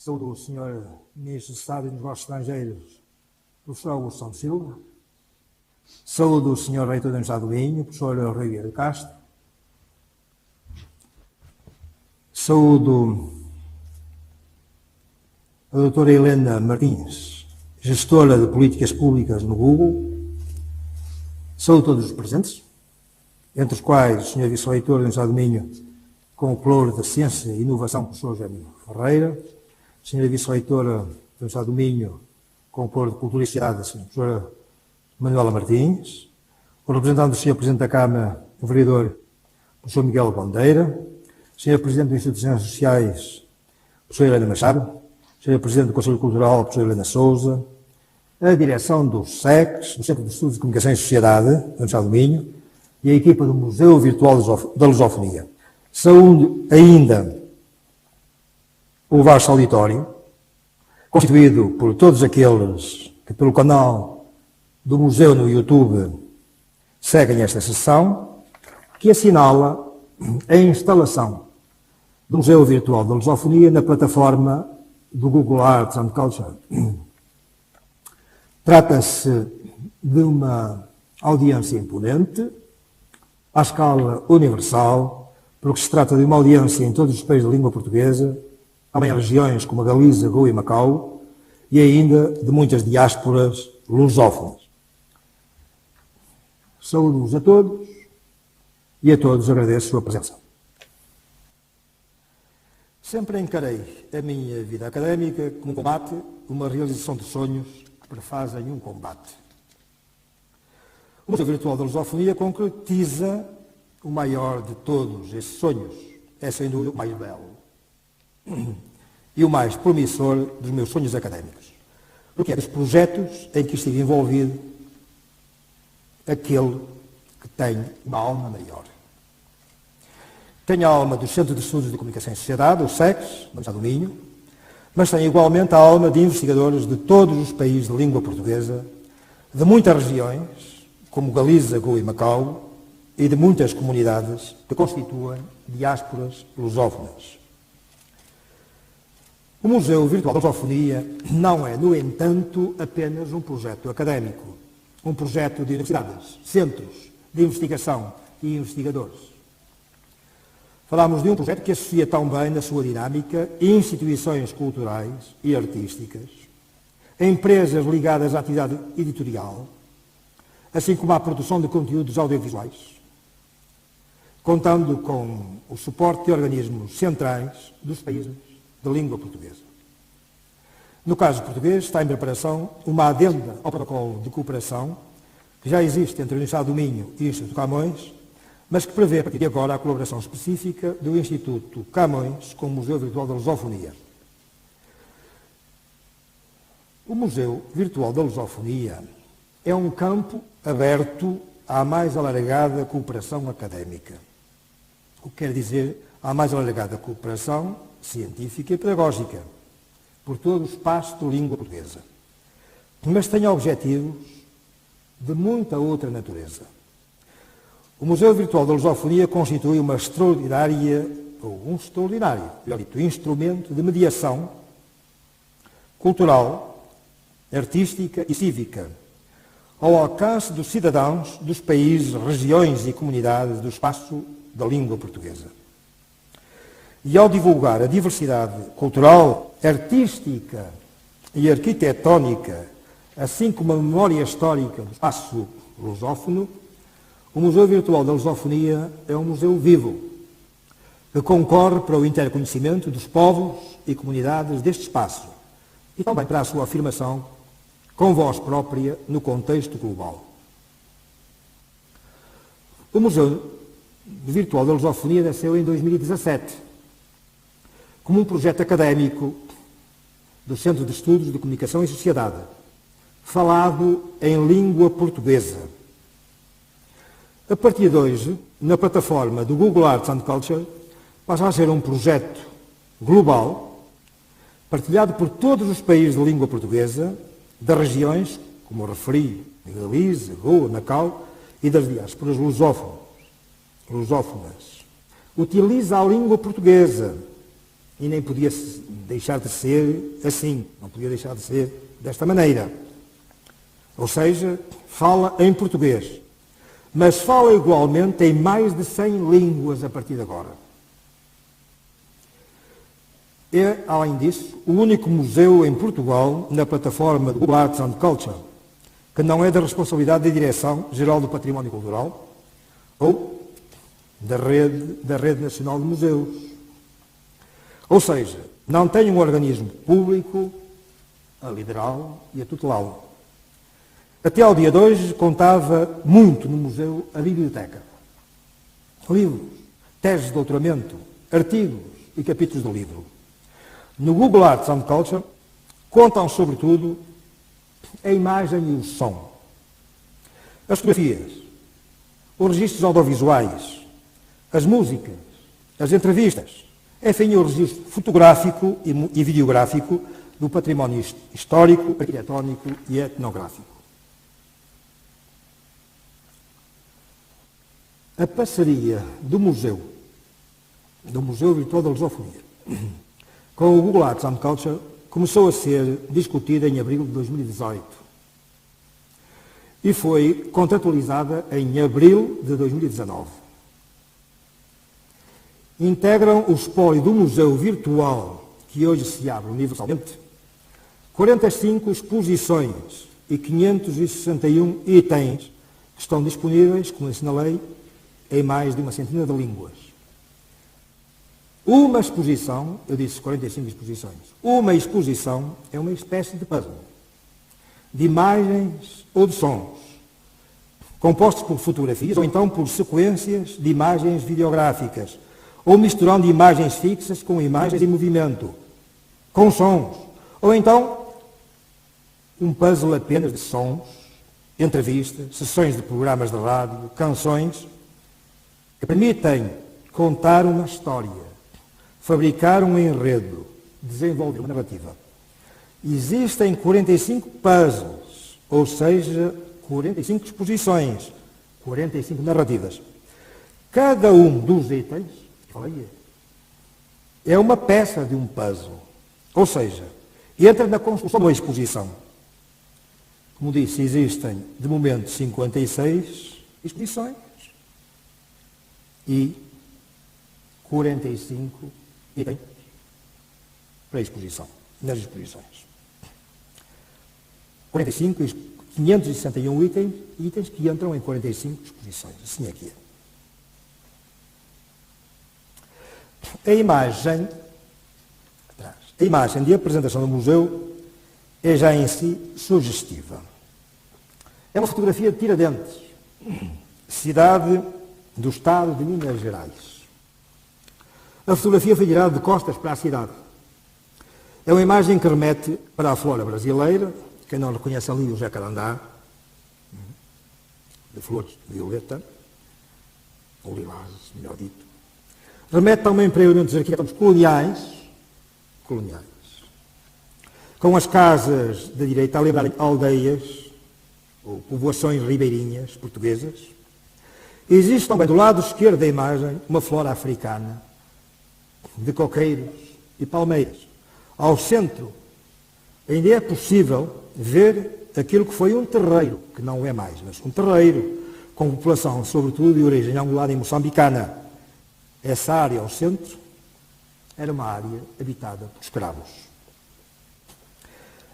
Saúdo o Sr. Ministro de Estado e dos Negócios Estrangeiros, professor Augusto Santos Silva. Saúdo o Sr. Reitor da Universidade do Minho, professor Rui Vieira de Castro. Saúdo a doutora Helena Martins, gestora de políticas públicas no Google. Saúdo todos os presentes, entre os quais o Sr. Vice-Reitor da Universidade do Minho, com o pluro de Ciência e Inovação, professor Eugênio Ferreira. Sra. Vice-Reitora da Universidade do Minho, com o pluro de Cultura e Cidade, a professora Manuela Martins. O representante do Sr. Presidente da Câmara, o vereador, professor Miguel Bandeira. Sr. Presidente do Instituto de Ciências Sociais, professor Helena Machado. Sr. Presidente do Conselho Cultural, professor Helena Sousa. A direção do SECS, do Centro de Estudos de Comunicação e Sociedade, da Universidade do Minho, e a equipa do Museu Virtual da Lusofonia. Saúde ainda o vasto auditório, constituído por todos aqueles que, pelo canal do Museu no YouTube, seguem esta sessão, que assinala a instalação do Museu Virtual da Lusofonia na plataforma do Google Arts and Culture. Trata-se de uma audiência imponente, à escala universal, porque se trata de uma audiência em todos os países de língua portuguesa, também em regiões como a Galiza, Goa e Macau, e ainda de muitas diásporas lusófonas. Saúdo-vos a todos e a todos agradeço a sua presença. Sempre encarei a minha vida académica como um combate, uma realização de sonhos que prefazem um combate. O Museu Virtual da Lusofonia concretiza o maior de todos esses sonhos. É, sem dúvida, o mais belo e o mais promissor dos meus sonhos académicos. Porque é dos projetos em que estive envolvido aquele que tem uma alma maior. Tenho a alma do Centro de Estudos de Comunicação e Sociedade, o SECS, da Universidade do Minho, mas tenho igualmente a alma de investigadores de todos os países de língua portuguesa, de muitas regiões, como Galiza, Goa e Macau, e de muitas comunidades que constituem diásporas lusófonas. O Museu Virtual da Lusofonia não é, no entanto, apenas um projeto académico, um projeto de universidades, centros de investigação e investigadores. Falamos de um projeto que associa tão bem na sua dinâmica instituições culturais e artísticas, empresas ligadas à atividade editorial, assim como à produção de conteúdos audiovisuais, contando com o suporte de organismos centrais dos países de língua portuguesa. No caso português, está em preparação uma adenda ao protocolo de cooperação que já existe entre a Universidade do Minho e o Instituto Camões, mas que prevê, a partir de agora, a colaboração específica do Instituto Camões com o Museu Virtual da Lusofonia. O Museu Virtual da Lusofonia é um campo aberto à mais alargada cooperação académica. O que quer dizer à mais alargada cooperação científica e pedagógica, por todo o espaço de língua portuguesa. Mas tem objetivos de muita outra natureza. O Museu Virtual da Lusofonia constitui um extraordinário instrumento de mediação cultural, artística e cívica, ao alcance dos cidadãos dos países, regiões e comunidades do espaço da língua portuguesa. E ao divulgar a diversidade cultural, artística e arquitetónica, assim como a memória histórica do espaço lusófono, o Museu Virtual da Lusofonia é um museu vivo, que concorre para o interconhecimento dos povos e comunidades deste espaço e também para a sua afirmação com voz própria no contexto global. O Museu Virtual da Lusofonia nasceu em 2017, como um projeto académico do Centro de Estudos de Comunicação e Sociedade, falado em língua portuguesa. A partir de hoje, na plataforma do Google Arts and Culture, passa a ser um projeto global, partilhado por todos os países de língua portuguesa, das regiões, como eu referi, de Galiza, Goa, Macau, e das diásporas lusófonas. Utiliza a língua portuguesa, e nem podia deixar de ser assim, não podia deixar de ser desta maneira. Ou seja, fala em português, mas fala igualmente em mais de 100 línguas a partir de agora. É, além disso, o único museu em Portugal na plataforma do Google Arts and Culture, que não é da responsabilidade da Direção-Geral do Património Cultural ou da Rede Nacional de Museus. Ou seja, não tem um organismo público a liderá-lo e a tutelá-lo. Até ao dia de hoje contava muito no museu a biblioteca. Livros, teses de doutoramento, artigos e capítulos do livro. No Google Arts and Culture contam sobretudo a imagem e o som, as fotografias, os registros audiovisuais, as músicas, as entrevistas, enfim, o registro fotográfico e videográfico do património histórico, arquitetónico e etnográfico. A parceria do Museu Virtual da Lusofonia, com o Google Arts and Culture começou a ser discutida em abril de 2018 e foi contratualizada em abril de 2019. Integram o espólio do Museu Virtual, que hoje se abre universalmente, 45 exposições e 561 itens que estão disponíveis, como assinalei, em mais de uma centena de línguas. Uma exposição, eu disse 45 exposições, uma exposição é uma espécie de puzzle, de imagens ou de sons, compostos por fotografias ou então por sequências de imagens videográficas, ou misturando imagens fixas com imagens em movimento, com sons, ou então um puzzle apenas de sons, entrevistas, sessões de programas de rádio, canções, que permitem contar uma história, fabricar um enredo, desenvolver uma narrativa. Existem 45 puzzles, ou seja, 45 exposições, 45 narrativas. Cada um dos itens, é uma peça de um puzzle, ou seja, entra na construção de uma exposição. Como disse, existem, de momento, 56 exposições e 45 itens para a exposição, nas exposições. 45, 561 itens que entram em 45 exposições. Assim é que é. A imagem de apresentação do museu é já em si sugestiva. É uma fotografia de Tiradentes, cidade do estado de Minas Gerais. A fotografia foi tirada de costas para a cidade. É uma imagem que remete para a flora brasileira, quem não reconhece ali o jacarandá, de flores violeta, ou lilás, melhor dito. Remete também para elementos arquitetônicos coloniais, com as casas da direita a lembrarem aldeias ou povoações ribeirinhas portuguesas. Existe também do lado esquerdo da imagem uma flora africana de coqueiros e palmeiras. Ao centro ainda é possível ver aquilo que foi um terreiro, que não é mais, mas um terreiro com população, sobretudo de origem angolana e moçambicana. Essa área ao centro era uma área habitada por escravos.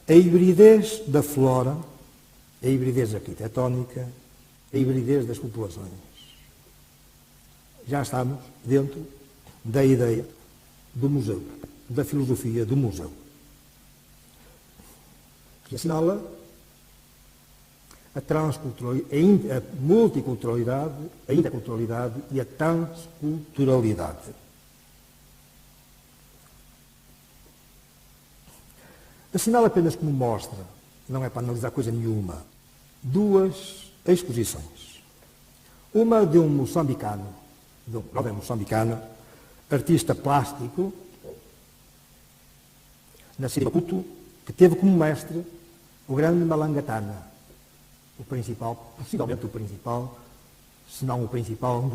A hibridez da flora, a hibridez arquitetónica, a hibridez das populações. Já estamos dentro da ideia do museu, da filosofia do museu, que assinala a multiculturalidade, a interculturalidade e a transculturalidade. Assinala apenas como mostra, não é para analisar coisa nenhuma, duas exposições. Uma de um moçambicano, de um jovem moçambicano, artista plástico, nascido em Maputo, que teve como mestre o grande Malangatana, o principal, possivelmente o principal, se não o principal, um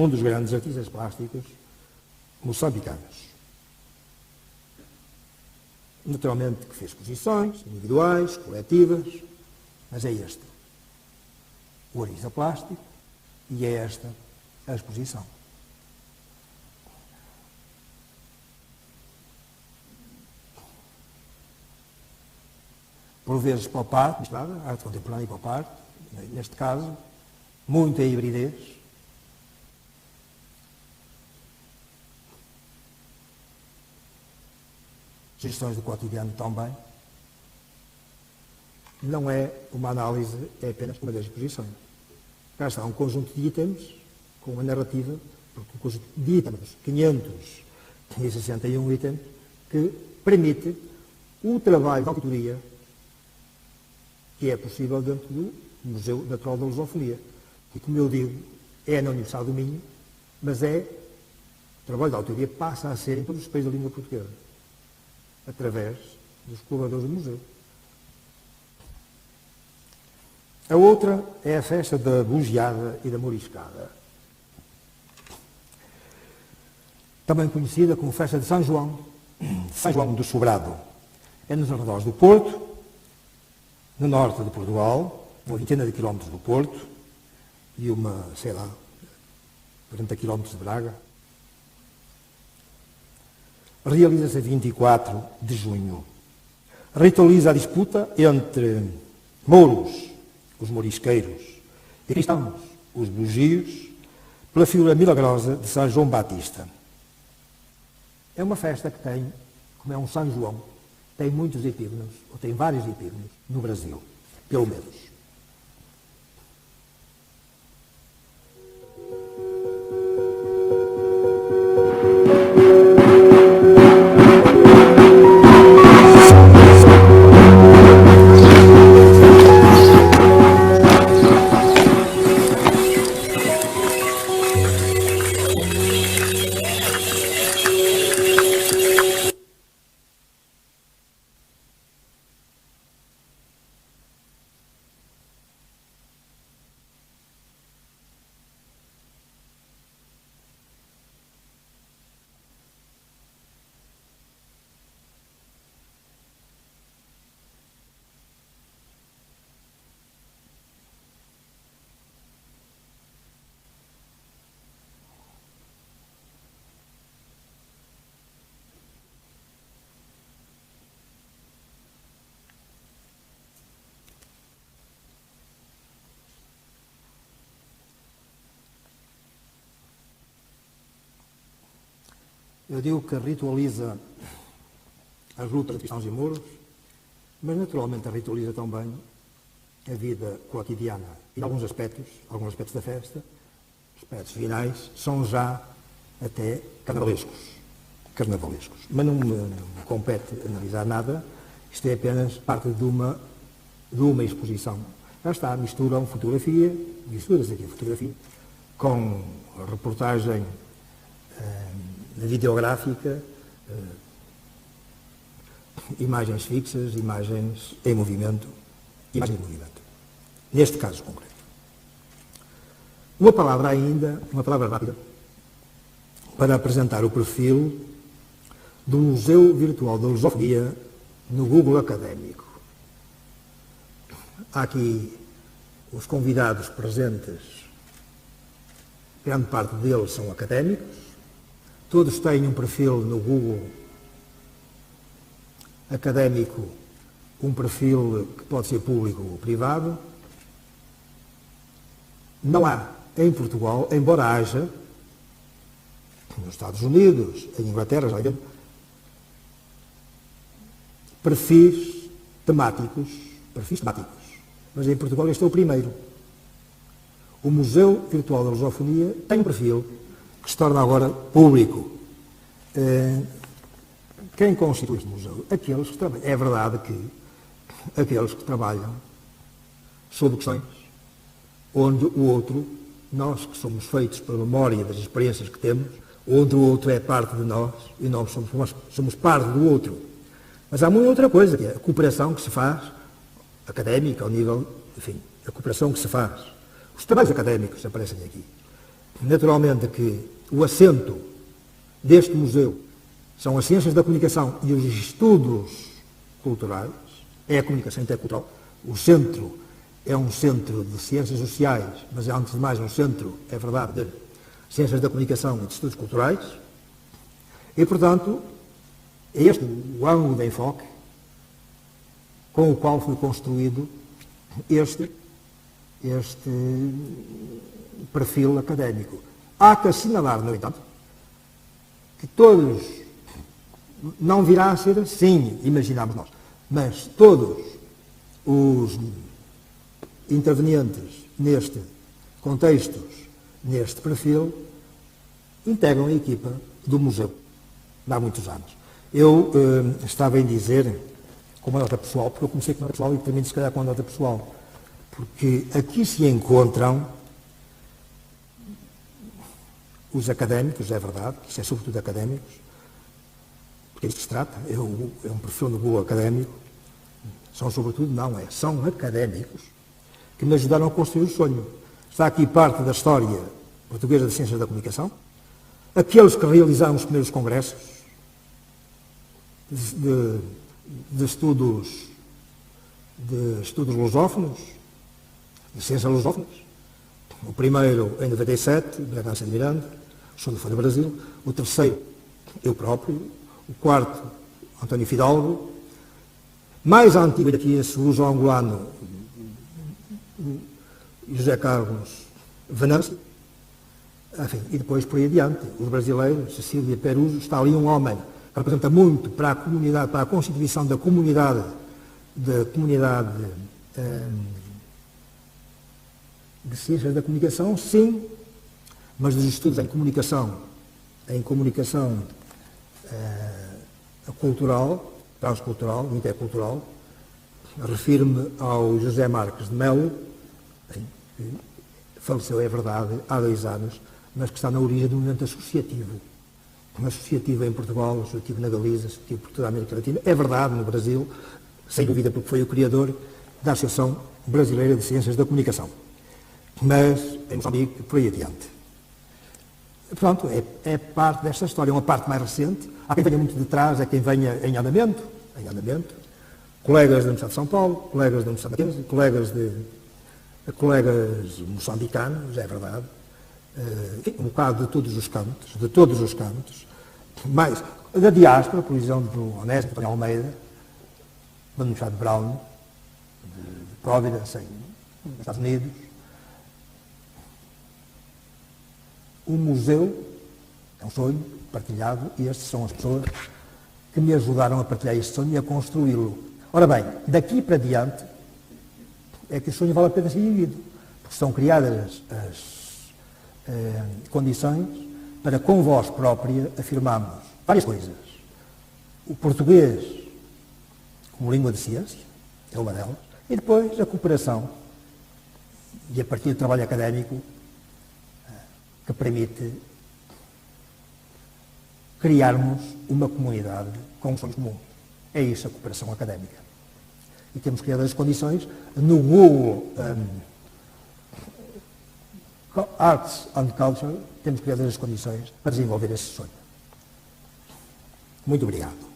dos grandes artistas plásticos moçambicanos. Naturalmente que fez exposições individuais, coletivas, mas é este o artista plástico e é esta a exposição. Por vezes pop art, arte contemporânea e pop art, neste caso, muita hibridez. Sugestões do cotidiano também. Não é uma análise, é apenas uma das exposições. Cá está um conjunto de itens com uma narrativa, porque um conjunto de itens, 561 itens, que permite o trabalho de auditoria que é possível dentro do Museu Natural da Lusofonia. E, como eu digo, é na Universidade do Minho, mas o trabalho de auditoria passa a ser em todos os países da língua portuguesa, através dos colaboradores do museu. A outra é a festa da bugiada e da moriscada, também conhecida como festa de São João do Sobrado. É nos arredores do Porto, no norte de Portugal, uma vintena de quilómetros do Porto e 40 quilómetros de Braga. Realiza-se a 24 de junho. Ritualiza a disputa entre mouros, os morisqueiros, e cristãos, os bugios, pela figura milagrosa de São João Batista. É uma festa que tem, como é um São João, tem muitos epígonos, ou tem vários epígonos, no Brasil, pelo menos. Eu digo que ritualiza as lutas de cristãos e mouros, mas naturalmente ritualiza também a vida cotidiana. E alguns aspectos da festa, aspectos finais, são já até carnavalescos. Mas não me compete analisar nada, isto é apenas parte de uma exposição. Já está, mistura-se aqui a fotografia com a reportagem videográfica, imagens fixas, imagens em movimento, neste caso concreto. Uma palavra rápida, para apresentar o perfil do Museu Virtual da Lusofonia no Google Académico. Há aqui os convidados presentes, grande parte deles são académicos, todos têm um perfil no Google académico, um perfil que pode ser público ou privado. Não há em Portugal, embora haja nos Estados Unidos, em Inglaterra, perfis temáticos, mas em Portugal este é o primeiro. O Museu Virtual da Lusofonia tem um perfil que se torna agora público. Quem constitui este museu? Aqueles que trabalham. É verdade que aqueles que trabalham sobre questões onde o outro, nós que somos feitos pela memória das experiências que temos, onde o outro é parte de nós e nós somos parte do outro. Mas há uma outra coisa, que é a cooperação que se faz, académica, ao nível, enfim, a cooperação que se faz. Os trabalhos académicos aparecem aqui. Naturalmente que o assento deste museu são as ciências da comunicação e os estudos culturais, é a comunicação intercultural. O centro é um centro de ciências sociais, mas é, antes de mais, um centro, é verdade, de ciências da comunicação e de estudos culturais. E, portanto, é este o ângulo de enfoque com o qual foi construído este perfil académico. Há que assinalar, no entanto, que todos, não virá a ser assim, imaginamos nós, mas todos os intervenientes neste contextos, neste perfil, integram a equipa do museu de há muitos anos. Eu estava em dizer, com uma nota pessoal, porque eu comecei com uma nota pessoal e termino se calhar com uma nota pessoal, porque aqui se encontram os académicos, é verdade, isto é sobretudo académicos, porque é isso que se trata, é um perfil no Google académico, são sobretudo, são académicos que me ajudaram a construir o sonho. Está aqui parte da história portuguesa de ciências da comunicação, aqueles que realizaram os primeiros congressos de estudos lusófonos, de ciências lusófonas. O primeiro em 97, Bragança de Miranda, o segundo foi no Brasil, o terceiro, eu próprio, o quarto, António Fidalgo, mais antigo daqui esse luso-angolano, José Carlos Venâncio, enfim, e depois por aí adiante, os brasileiros, Cecília Peruso, está ali um homem que representa muito para a comunidade, para a constituição da comunidade de ciências da comunicação, sim, mas dos estudos em comunicação cultural, transcultural, intercultural. Refiro-me ao José Marques de Melo, que faleceu, é verdade, há 2 anos, mas que está na origem do movimento associativo. Um associativo em Portugal, associativo na Galiza, associativo por toda a América Latina. É verdade, no Brasil, sem dúvida, porque foi o criador da Associação Brasileira de Ciências da Comunicação. Mas em Moçambique, por aí adiante. Pronto, é parte desta história, é uma parte mais recente. Há quem venha muito de trás, há quem venha em andamento. Colegas da Universidade de São Paulo, colegas da Universidade de Mackenzie, colegas moçambicanos, é verdade. Enfim, um bocado de todos os cantos. Mais da diáspora, por exemplo, Onésimo António Almeida, da Universidade de Brown, de Providence, nos Estados Unidos. O museu é um sonho partilhado e estas são as pessoas que me ajudaram a partilhar este sonho e a construí-lo. Ora bem, daqui para diante é que o sonho vale a pena ser vivido, porque são criadas as condições para, com voz própria, afirmarmos várias coisas. O português como língua de ciência é uma delas, e depois a cooperação e a partir do trabalho académico que permite criarmos uma comunidade com sonhos comuns. É isso a cooperação académica. E temos criado as condições no Google Arts and Culture, temos criado as condições para desenvolver esse sonho. Muito obrigado.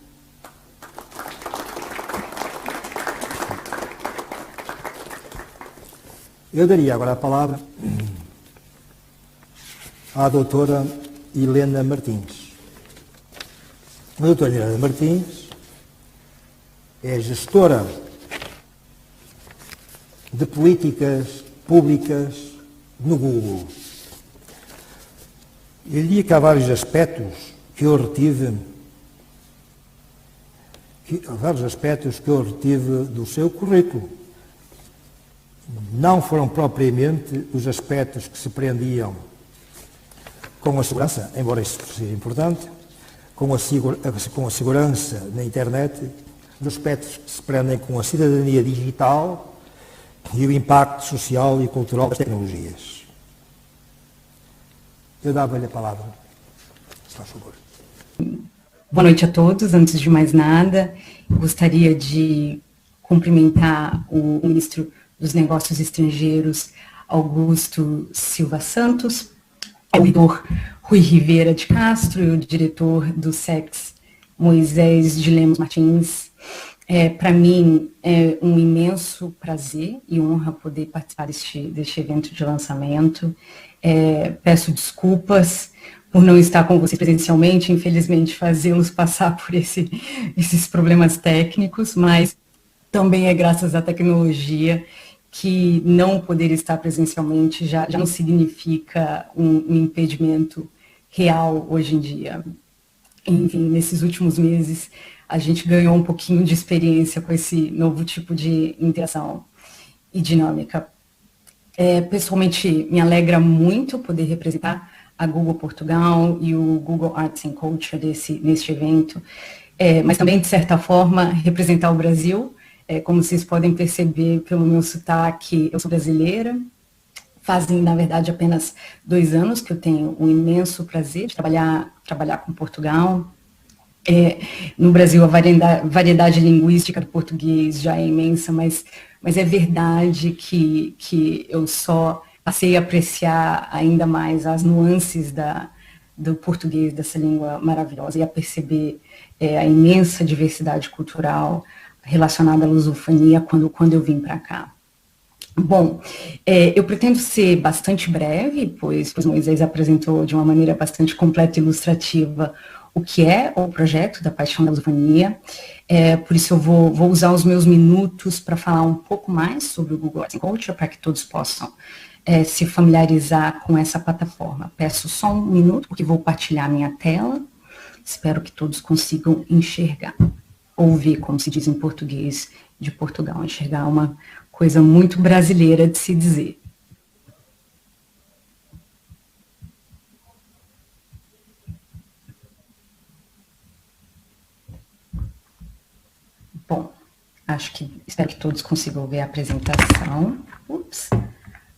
Eu daria agora a palavra à doutora Helena Martins. A doutora Helena Martins é gestora de políticas públicas no Google. Eu diria que há vários aspectos que eu retive do seu currículo. Não foram propriamente os aspectos que se prendiam com a segurança, embora isso seja importante, com a segurança na internet, os aspectos que se prendem com a cidadania digital e o impacto social e cultural das tecnologias. Eu dava-lhe a palavra, se faz favor. Boa noite a todos. Antes de mais nada, gostaria de cumprimentar o ministro dos Negócios Estrangeiros, Augusto Silva Santos, o ouvidor Rui Rivera de Castro e o diretor do SEX, Moisés de Lemos Martins. Para mim, é um imenso prazer e honra poder participar deste evento de lançamento. Peço desculpas por não estar com vocês presencialmente, infelizmente fazê-los passar por esses problemas técnicos, mas também é graças à tecnologia que não poder estar presencialmente já não significa um impedimento real hoje em dia. Enfim, nesses últimos meses, a gente ganhou um pouquinho de experiência com esse novo tipo de interação e dinâmica. Pessoalmente, me alegra muito poder representar a Google Portugal e o Google Arts and Culture neste evento, mas também, de certa forma, representar o Brasil. Como vocês podem perceber pelo meu sotaque, eu sou brasileira. Fazem, na verdade, apenas 2 anos que eu tenho um imenso prazer de trabalhar com Portugal. No Brasil, a variedade linguística do português já é imensa, mas é verdade que eu só passei a apreciar ainda mais as nuances do português, dessa língua maravilhosa, e a perceber a imensa diversidade cultural relacionada à lusofonia quando eu vim para cá. Bom, eu pretendo ser bastante breve, pois Moisés apresentou de uma maneira bastante completa e ilustrativa o que é o projeto da Paixão da Lusofonia. Por isso eu vou usar os meus minutos para falar um pouco mais sobre o Google Arts and Culture, para que todos possam se familiarizar com essa plataforma. Peço só um minuto, porque vou partilhar minha tela. Espero que todos consigam enxergar, ouvir, como se diz em português de Portugal, enxergar uma coisa muito brasileira de se dizer. Bom, espero que todos consigam ver a apresentação. Ups,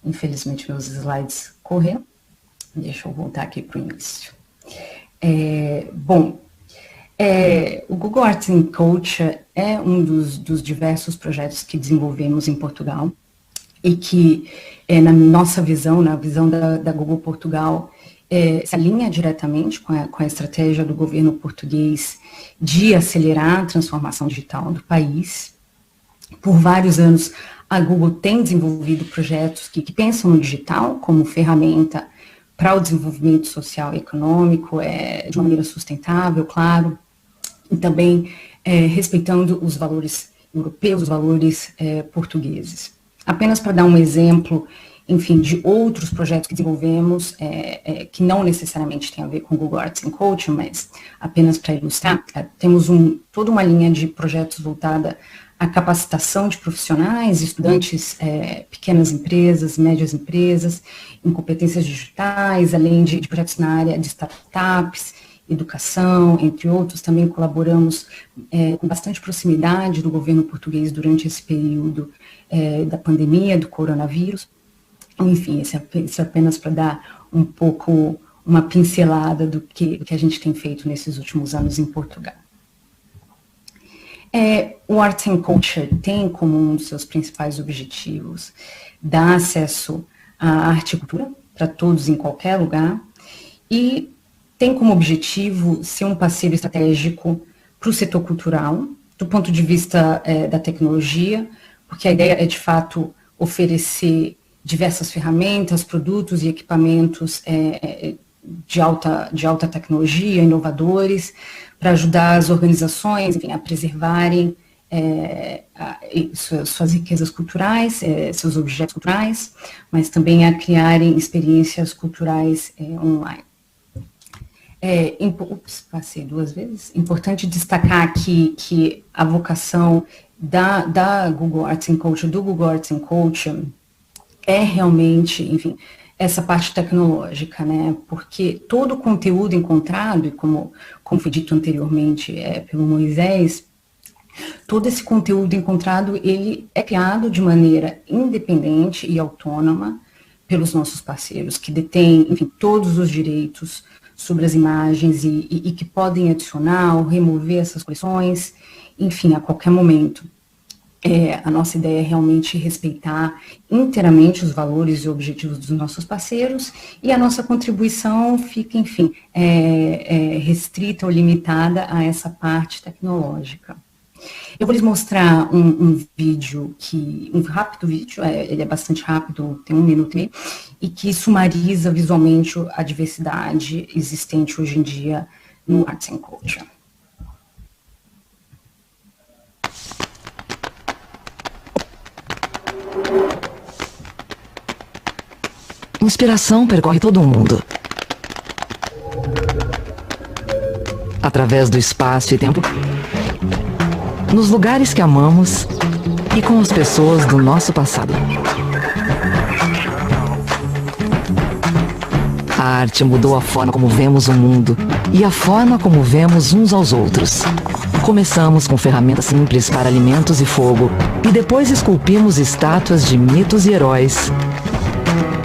infelizmente meus slides correram. Deixa eu voltar aqui para o início. O Google Arts and Culture é um dos diversos projetos que desenvolvemos em Portugal e que, na nossa visão, na visão da Google Portugal, se alinha diretamente com a estratégia do governo português de acelerar a transformação digital do país. Por vários anos, a Google tem desenvolvido projetos que pensam no digital como ferramenta para o desenvolvimento social e econômico, de uma maneira sustentável, claro, e também respeitando os valores europeus, os valores portugueses. Apenas para dar um exemplo, enfim, de outros projetos que desenvolvemos, que não necessariamente tem a ver com o Google Arts and Culture, mas apenas para ilustrar, temos toda uma linha de projetos voltada à capacitação de profissionais, estudantes, pequenas empresas, médias empresas, em competências digitais, além de projetos na área de startups, educação, entre outros. Também colaboramos com bastante proximidade do governo português durante esse período da pandemia, do coronavírus. Enfim, isso é apenas para dar um pouco uma pincelada do que a gente tem feito nesses últimos anos em Portugal. O Arts and Culture tem como um dos seus principais objetivos dar acesso à arte e cultura para todos em qualquer lugar e tem como objetivo ser um parceiro estratégico para o setor cultural, do ponto de vista da tecnologia, porque a ideia é, de fato, oferecer diversas ferramentas, produtos e equipamentos de alta tecnologia, inovadores, para ajudar as organizações, enfim, a preservarem suas riquezas culturais, seus objetos culturais, mas também a criarem experiências culturais online. Passei 2 vezes. Importante destacar que a vocação da Google Arts and Culture, do Google Arts and Culture, é realmente, enfim, essa parte tecnológica, né? Porque todo o conteúdo encontrado, e como foi dito anteriormente pelo Moisés, todo esse conteúdo encontrado, ele é criado de maneira independente e autônoma pelos nossos parceiros, que detêm, enfim, todos os direitos sobre as imagens e que podem adicionar ou remover essas coleções, enfim, a qualquer momento. A nossa ideia é realmente respeitar inteiramente os valores e objetivos dos nossos parceiros e a nossa contribuição fica, enfim, restrita ou limitada a essa parte tecnológica. Eu vou lhes mostrar um vídeo, um rápido vídeo, ele é bastante rápido, tem 1 minuto e meio, e que sumariza visualmente a diversidade existente hoje em dia no Arts and Culture. Inspiração percorre todo o mundo. Através do espaço e tempo, nos lugares que amamos e com as pessoas do nosso passado. A arte mudou a forma como vemos o mundo e a forma como vemos uns aos outros. Começamos com ferramentas simples para alimentos e fogo, e depois esculpimos estátuas de mitos e heróis.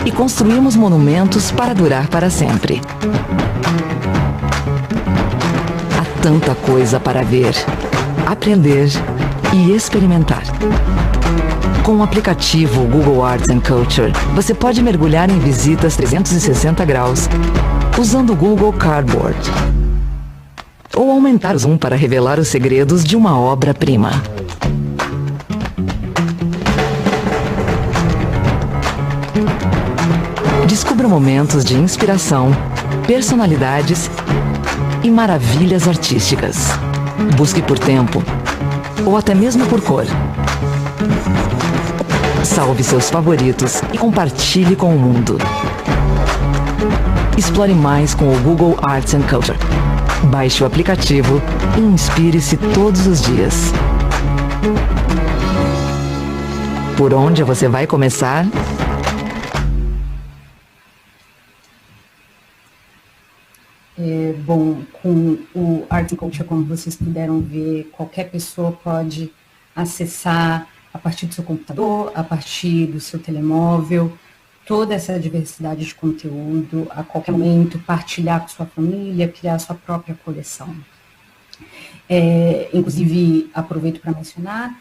E construímos monumentos para durar para sempre. Há tanta coisa para ver, aprender e experimentar. Com o aplicativo Google Arts and Culture, você pode mergulhar em visitas 360 graus usando o Google Cardboard. Ou aumentar o zoom para revelar os segredos de uma obra-prima. Descubra momentos de inspiração, personalidades e maravilhas artísticas. Busque por tempo, ou até mesmo por cor. Salve seus favoritos e compartilhe com o mundo. Explore mais com o Google Arts and Culture. Baixe o aplicativo e inspire-se todos os dias. Por onde você vai começar? Bom, com o Arts and Culture, como vocês puderam ver, qualquer pessoa pode acessar a partir do seu computador, a partir do seu telemóvel, toda essa diversidade de conteúdo, a qualquer momento, partilhar com sua família, criar sua própria coleção. Inclusive, aproveito para mencionar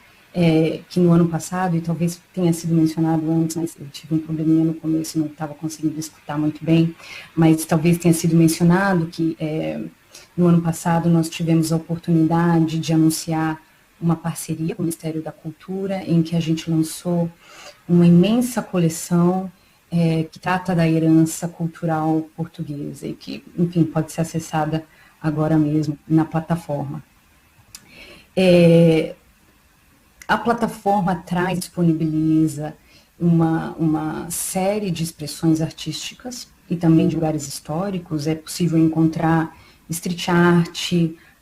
que no ano passado, e talvez tenha sido mencionado antes, mas eu tive um probleminha no começo, não estava conseguindo escutar muito bem, mas talvez tenha sido mencionado que no ano passado nós tivemos a oportunidade de anunciar uma parceria com o Ministério da Cultura, em que a gente lançou uma imensa coleção que trata da herança cultural portuguesa e que, enfim, pode ser acessada agora mesmo na plataforma. A plataforma disponibiliza uma série de expressões artísticas e também de lugares históricos. É possível encontrar street art,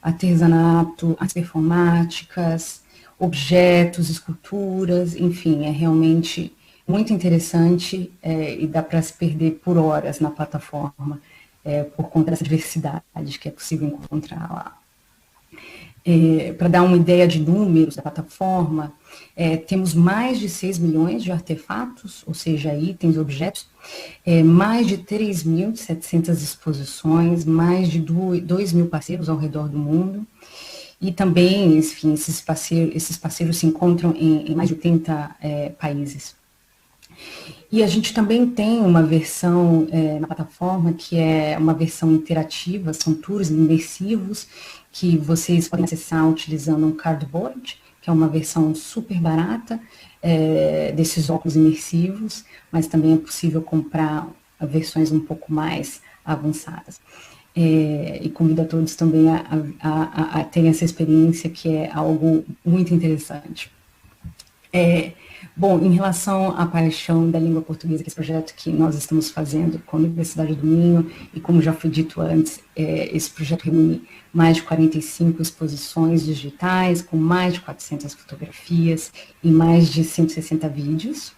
artesanato, artes performáticas, objetos, esculturas, enfim, é realmente muito interessante e dá para se perder por horas na plataforma por conta dessa diversidade que é possível encontrar lá. Para dar uma ideia de números da plataforma, temos mais de 6 milhões de artefatos, ou seja, itens, objetos, mais de 3.700 exposições, mais de 2.000 parceiros ao redor do mundo, e também, enfim, esses parceiros se encontram em mais de 80 países. E a gente também tem uma versão na plataforma que é uma versão interativa, são tours imersivos, que vocês podem acessar utilizando um cardboard, que é uma versão super barata desses óculos imersivos, mas também é possível comprar versões um pouco mais avançadas. E convido a todos também a terem essa experiência, que é algo muito interessante. Bom, em relação à paixão da língua portuguesa, que é esse projeto que nós estamos fazendo com a Universidade do Minho, e como já foi dito antes, esse projeto reúne mais de 45 exposições digitais, com mais de 400 fotografias e mais de 160 vídeos.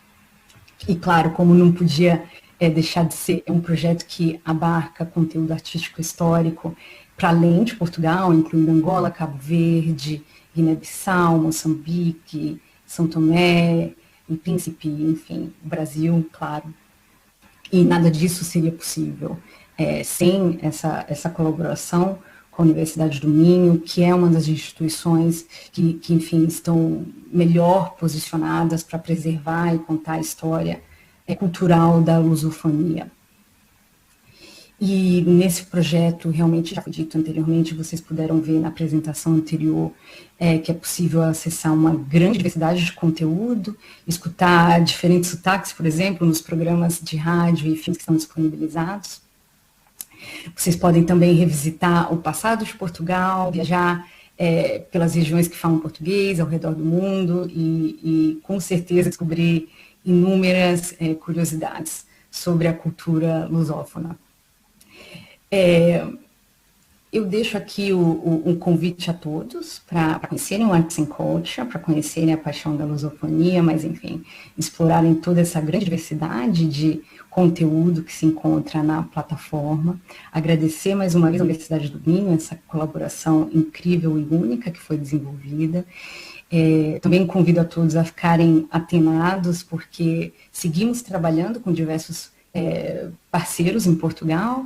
E claro, como não podia deixar de ser, é um projeto que abarca conteúdo artístico histórico para além de Portugal, incluindo Angola, Cabo Verde, Guiné-Bissau, Moçambique, São Tomé e Príncipe, enfim, Brasil, claro. E nada disso seria possível sem essa colaboração com a Universidade do Minho, que é uma das instituições que enfim, estão melhor posicionadas para preservar e contar a história cultural da lusofonia. E nesse projeto, realmente, já foi dito anteriormente, vocês puderam ver na apresentação anterior, que é possível acessar uma grande diversidade de conteúdo, escutar diferentes sotaques, por exemplo, nos programas de rádio e filmes que estão disponibilizados. Vocês podem também revisitar o passado de Portugal, viajar pelas regiões que falam português ao redor do mundo e com certeza descobrir inúmeras curiosidades sobre a cultura lusófona. Eu deixo aqui um convite a todos para conhecerem o Arts and Culture, para conhecerem a paixão da lusofonia, mas, enfim, explorarem toda essa grande diversidade de conteúdo que se encontra na plataforma. Agradecer mais uma vez à Universidade do Minho, essa colaboração incrível e única que foi desenvolvida. Também convido a todos a ficarem atenados, porque seguimos trabalhando com diversos parceiros em Portugal,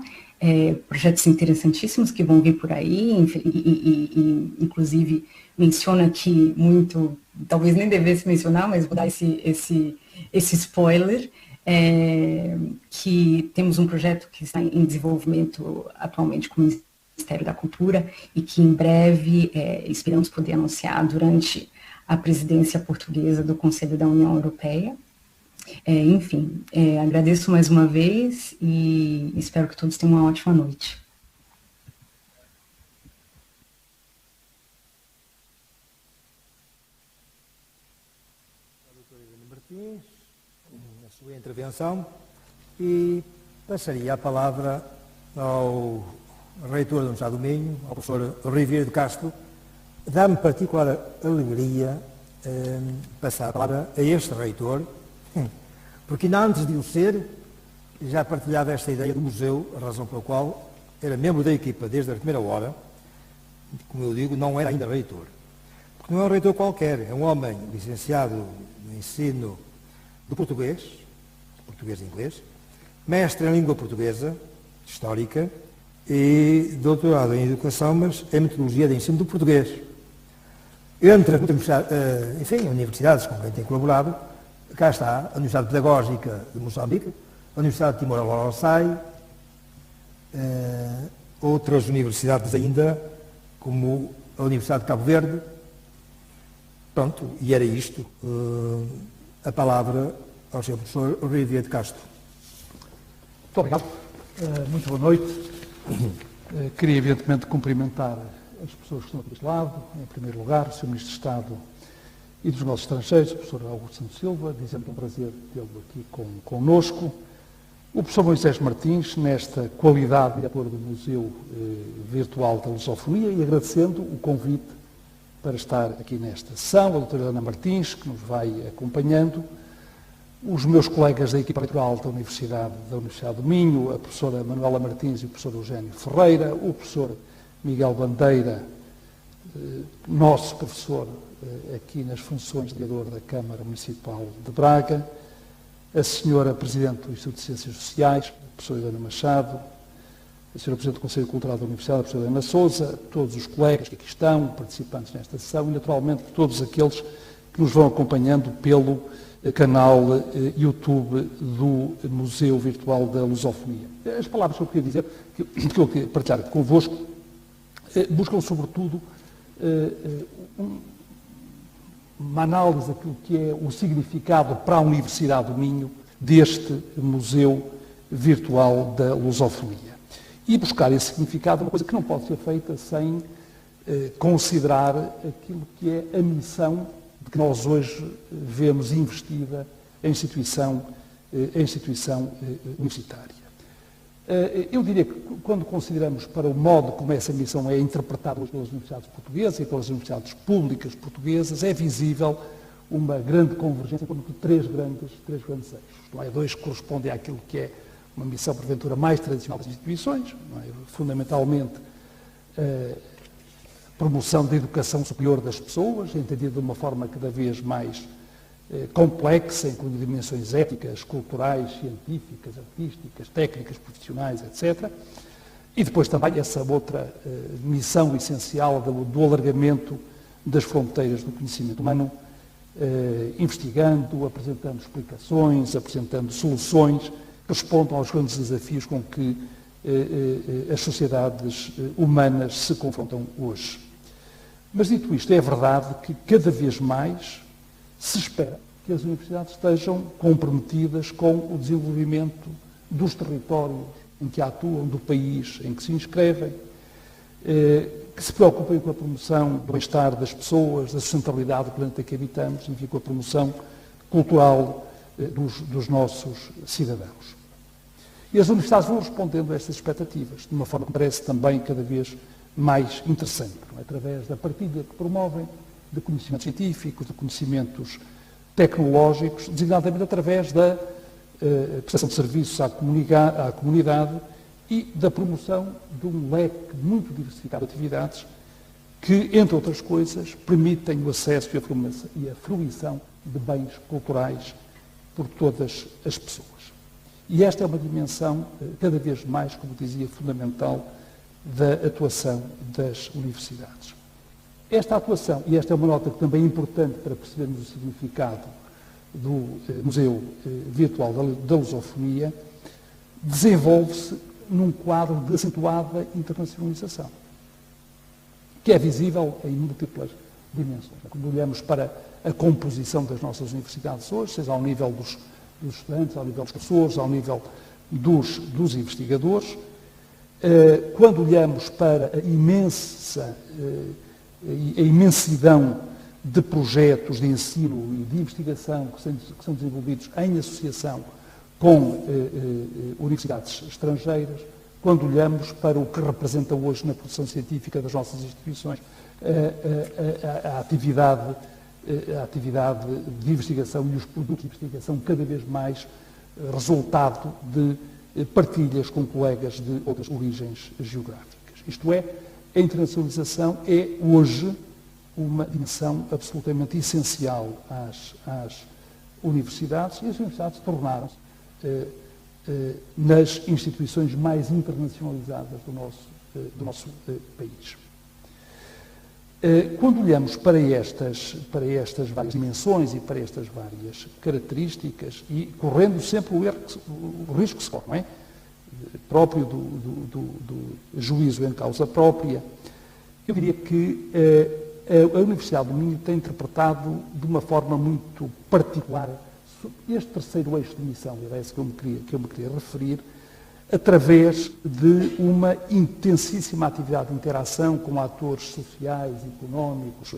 projetos interessantíssimos que vão vir por aí, inclusive menciono aqui muito, talvez nem devesse mencionar, mas vou dar esse spoiler, que temos um projeto que está em desenvolvimento atualmente com o Ministério da Cultura e que em breve esperamos poder anunciar durante a presidência portuguesa do Conselho da União Europeia. Enfim, agradeço mais uma vez e espero que todos tenham uma ótima noite. A doutora Helena Martins, na sua intervenção, e passaria a palavra ao reitor da Universidade do Minho, ao professor Rui Vieira de Castro. Dá-me particular alegria passar a palavra a este reitor, porque ainda antes de o ser, já partilhava esta ideia do museu, a razão pela qual era membro da equipa desde a primeira hora. Como eu digo, não era ainda reitor. Porque não é um reitor qualquer, é um homem licenciado no ensino do português e inglês, mestre em língua portuguesa, histórica, e doutorado em educação, mas em metodologia de ensino do português. Entre as universidades com quem tem colaborado, cá está a Universidade Pedagógica de Moçambique, a Universidade de Timor-Leste, outras universidades ainda, como a Universidade de Cabo Verde. Pronto, e era isto. A palavra ao Sr. Professor Rui Vieira de Castro. Muito obrigado. Muito boa noite. Queria, evidentemente, cumprimentar as pessoas que estão aqui deste lado. Em primeiro lugar, o Sr. Ministro de Estado e dos Negócios Estrangeiros, o professor Augusto Santos Silva, dizendo um prazer tê-lo aqui conosco. O professor Moisés Martins, nesta qualidade de diretor do Museu Virtual da Lusofonia, e agradecendo o convite para estar aqui nesta sessão, a doutora Helena Martins, que nos vai acompanhando, os meus colegas da equipa eleitoral da Universidade do Minho, a professora Manuela Martins e o professor Eugênio Ferreira, o professor Miguel Bandeira, nosso professor aqui nas funções de vereador da Câmara Municipal de Braga, a senhora Presidente do Instituto de Ciências Sociais, a professora Helena Machado, a senhora Presidente do Conselho Cultural da Universidade, a professora Helena Sousa, todos os colegas que aqui estão, participantes nesta sessão, e naturalmente todos aqueles que nos vão acompanhando pelo canal YouTube do Museu Virtual da Lusofonia. As palavras que eu queria dizer, que eu queria partilhar convosco, buscam sobretudo uma análise daquilo que é o significado para a Universidade do Minho deste Museu Virtual da Lusofonia. E buscar esse significado é uma coisa que não pode ser feita sem considerar aquilo que é a missão de que nós hoje vemos investida a instituição universitária. Eu diria que, quando consideramos para o modo como essa missão é interpretada pelas universidades portuguesas e pelas universidades públicas portuguesas, é visível uma grande convergência entre três grandes eixos. Não é? Dois que correspondem àquilo que é uma missão, porventura, mais tradicional das instituições, não é? Fundamentalmente a promoção da educação superior das pessoas, entendida de uma forma cada vez mais complexa, incluindo dimensões éticas, culturais, científicas, artísticas, técnicas, profissionais, etc. E depois também essa outra missão essencial do alargamento das fronteiras do conhecimento humano, investigando, apresentando explicações, apresentando soluções que respondam aos grandes desafios com que as sociedades humanas se confrontam hoje. Mas, dito isto, é verdade que cada vez mais se espera que as universidades estejam comprometidas com o desenvolvimento dos territórios em que atuam, do país em que se inscrevem, que se preocupem com a promoção do bem-estar das pessoas, da sustentabilidade do planeta que habitamos, enfim, com a promoção cultural dos nossos cidadãos. E as universidades vão respondendo a estas expectativas, de uma forma que parece também cada vez mais interessante, através da partilha que promovem de conhecimentos científicos, de conhecimentos tecnológicos, designadamente através da prestação de serviços à comunidade e da promoção de um leque muito diversificado de atividades que, entre outras coisas, permitem o acesso e a fruição de bens culturais por todas as pessoas. E esta é uma dimensão cada vez mais, como dizia, fundamental da atuação das universidades. Esta atuação, e esta é uma nota que também é importante para percebermos o significado do Museu Virtual da Lusofonia, desenvolve-se num quadro de acentuada internacionalização, que é visível em múltiplas dimensões. Quando olhamos para a composição das nossas universidades hoje, seja ao nível dos estudantes, ao nível dos professores, ao nível dos investigadores, quando olhamos para a imensidão de projetos de ensino e de investigação que são desenvolvidos em associação com universidades estrangeiras, quando olhamos para o que representa hoje na produção científica das nossas instituições a atividade de investigação e os produtos de investigação cada vez mais resultado de partilhas com colegas de outras origens geográficas. Isto é, a internacionalização é hoje uma dimensão absolutamente essencial às universidades, e as universidades tornaram-se nas instituições mais internacionalizadas do nosso país. Quando olhamos para estas várias dimensões e para estas várias características, e correndo sempre o risco que se corre, não é? Próprio do juízo em causa própria, eu diria que a Universidade do Minho tem interpretado de uma forma muito particular este terceiro eixo de missão, e é esse que eu me queria referir, através de uma intensíssima atividade de interação com atores sociais, económicos,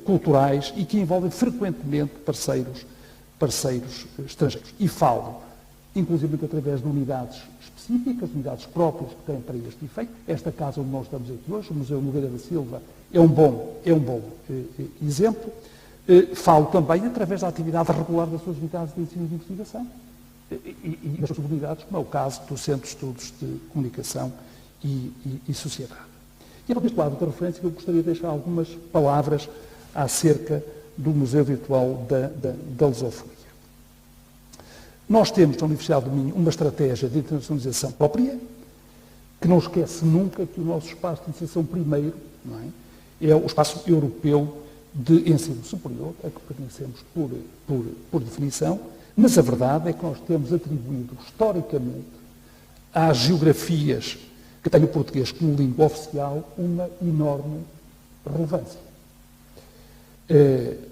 culturais, e que envolvem frequentemente parceiros estrangeiros. E falo, inclusive, através de unidades específicas, unidades próprias que têm para este efeito. Esta casa onde nós estamos aqui hoje, o Museu Nogueira da Silva, é um bom exemplo. Falo também através da atividade regular das suas unidades de ensino e de investigação e das suas unidades, como é o caso do Centro de Estudos de Comunicação e Sociedade. E é neste quadro de referência que eu gostaria de deixar algumas palavras acerca do Museu Virtual da Lusofonia. Nós temos na Universidade do Minho uma estratégia de internacionalização própria, que não esquece nunca que o nosso espaço de iniciação primeiro, não é o espaço europeu de ensino superior, a que pertencemos por definição, mas a verdade é que nós temos atribuído historicamente às geografias que têm o português como língua oficial uma enorme relevância.